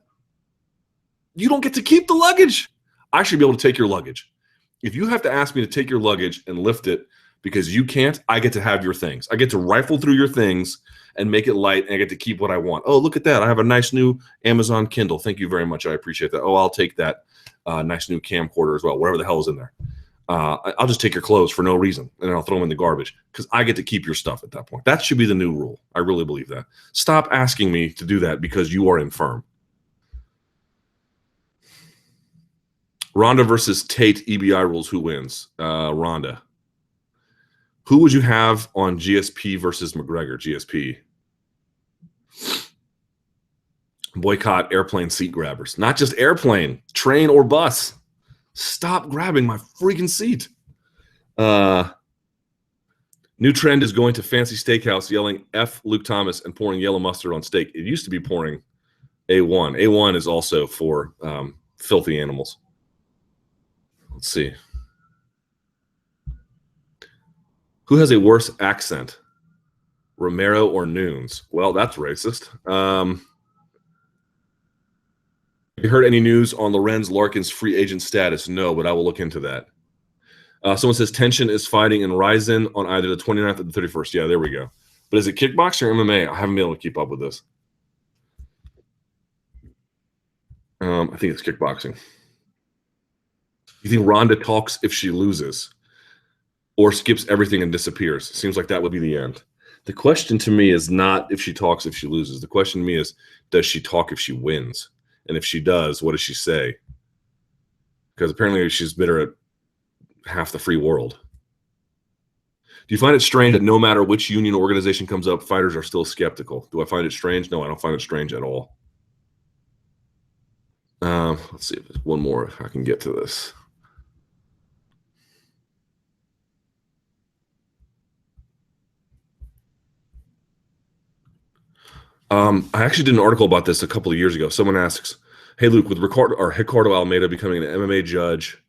you don't get to keep the luggage. I should be able to take your luggage. If you have to ask me to take your luggage and lift it because you can't, I get to have your things. I get to rifle through your things and make it light, and I get to keep what I want. Oh, look at that. I have a nice new Amazon Kindle. Thank you very much. I appreciate that. Oh, I'll take that nice new camcorder as well, whatever the hell is in there. I'll just take your clothes for no reason, and then I'll throw them in the garbage because I get to keep your stuff at that point. That should be the new rule. I really believe that. Stop asking me to do that because you are infirm. Ronda versus Tate, EBI rules. Who wins? Ronda. Who would you have on GSP versus McGregor? GSP. Boycott airplane seat grabbers. Not just airplane, train or bus. Stop grabbing my freaking seat. New trend is going to fancy steakhouse, yelling F Luke Thomas and pouring yellow mustard on steak. It used to be pouring A1. A1 is also for filthy animals. Let's see. Who has a worse accent, Romero or Nunes? Well, that's racist. Have you heard any news on Lorenz Larkin's free agent status? No, but I will look into that. Someone says Tension is fighting in Ryzen on either the 29th or the 31st. Yeah, there we go. But is it kickboxing or MMA? I haven't been able to keep up with this. I think it's kickboxing. You think Ronda talks if she loses or skips everything and disappears? Seems like that would be the end. The question to me is not if she talks if she loses. The question to me is, does she talk if she wins? And if she does, what does she say? Because apparently she's bitter at half the free world. Do you find it strange that no matter which union or organization comes up, fighters are still skeptical? Do I find it strange? No, I don't find it strange at all. Let's see if there's one more if I can get to this. I actually did an article about this a couple of years ago. Someone asks, hey, Luke, with Ricardo Almeida becoming an MMA judge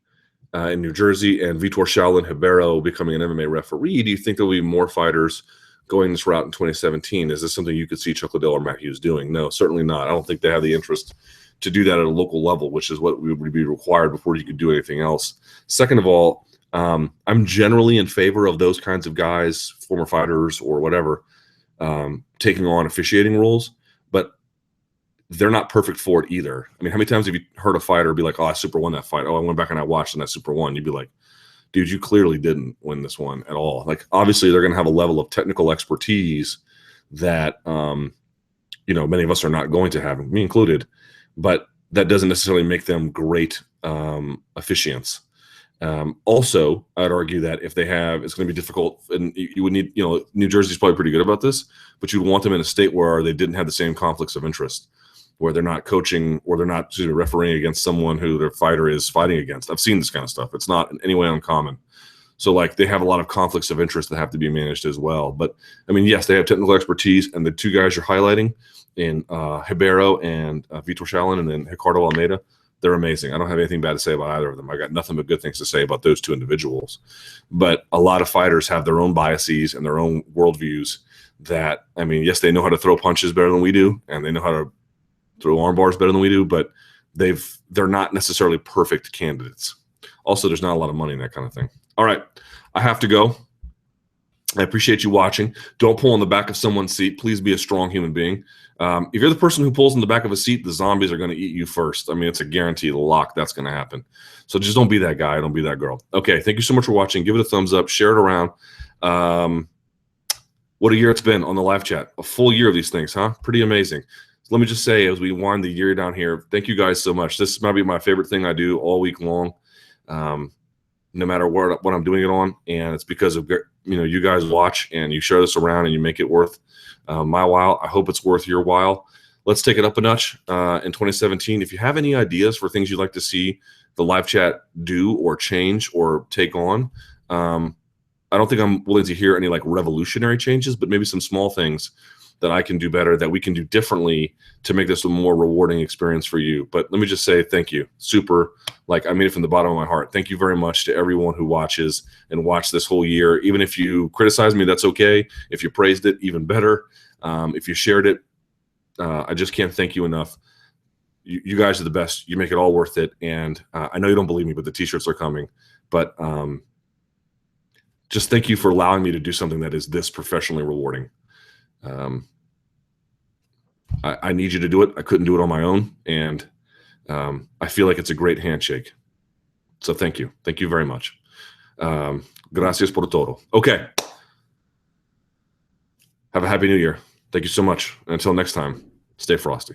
in New Jersey and Vitor Shaolin Ribeiro becoming an MMA referee, do you think there'll be more fighters going this route in 2017? Is this something you could see Chuck Liddell or Matt Hughes doing? No, certainly not. I don't think they have the interest to do that at a local level, which is what would be required before you could do anything else. Second of all, I'm generally in favor of those kinds of guys, former fighters or whatever, taking on officiating roles, but they're not perfect for it either. I mean, how many times have you heard a fighter be like, oh, I super won that fight. Oh, I went back and I watched and I super won. You'd be like, dude, you clearly didn't win this one at all. Like, obviously they're going to have a level of technical expertise that, many of us are not going to have, me included, but that doesn't necessarily make them great officiants. Also, I'd argue that if they have, it's going to be difficult, and you would need, New Jersey's probably pretty good about this, but you'd want them in a state where they didn't have the same conflicts of interest, where they're not coaching or they're not refereeing against someone who their fighter is fighting against. I've seen this kind of stuff. It's not in any way uncommon. So, like, they have a lot of conflicts of interest that have to be managed as well. But, I mean, yes, they have technical expertise, and the two guys you're highlighting in Ribeiro and Vitor Shaolin and then Ricardo Almeida, they're amazing. I don't have anything bad to say about either of them. I got nothing but good things to say about those two individuals. But a lot of fighters have their own biases and their own worldviews that, I mean, yes, they know how to throw punches better than we do, and they know how to throw arm bars better than we do, but they're not necessarily perfect candidates. Also, there's not a lot of money in that kind of thing. All right, I have to go. I appreciate you watching. Don't pull on the back of someone's seat. Please be a strong human being. If you're the person who pulls in the back of a seat, the zombies are going to eat you first. I mean, it's a guaranteed lock that's going to happen. So just don't be that guy. Don't be that girl. Okay, thank you so much for watching. Give it a thumbs up. Share it around. What a year it's been on the live chat. A full year of these things, huh? Pretty amazing. So let me just say, as we wind the year down here, thank you guys so much. This might be my favorite thing I do all week long. No matter what I'm doing it on, and it's because of you guys watch and you share this around and you make it worth my while. I hope it's worth your while. Let's take it up a notch in 2017. If you have any ideas for things you'd like to see the live chat do or change or take on, I don't think I'm willing to hear any like revolutionary changes, but maybe some small things that I can do better, that we can do differently to make this a more rewarding experience for you. But let me just say thank you. Super. Like, I mean it from the bottom of my heart. Thank you very much to everyone who watches and watched this whole year. Even if you criticize me, that's okay. If you praised it, even better. If you shared it, I just can't thank you enough. You guys are the best. You make it all worth it. And I know you don't believe me, but the t-shirts are coming. But just thank you for allowing me to do something that is this professionally rewarding. I need you to do it. I couldn't do it on my own. And I feel like it's a great handshake. So thank you. Thank you very much. Gracias por todo. Okay. Have a happy new year. Thank you so much. And until next time, stay frosty.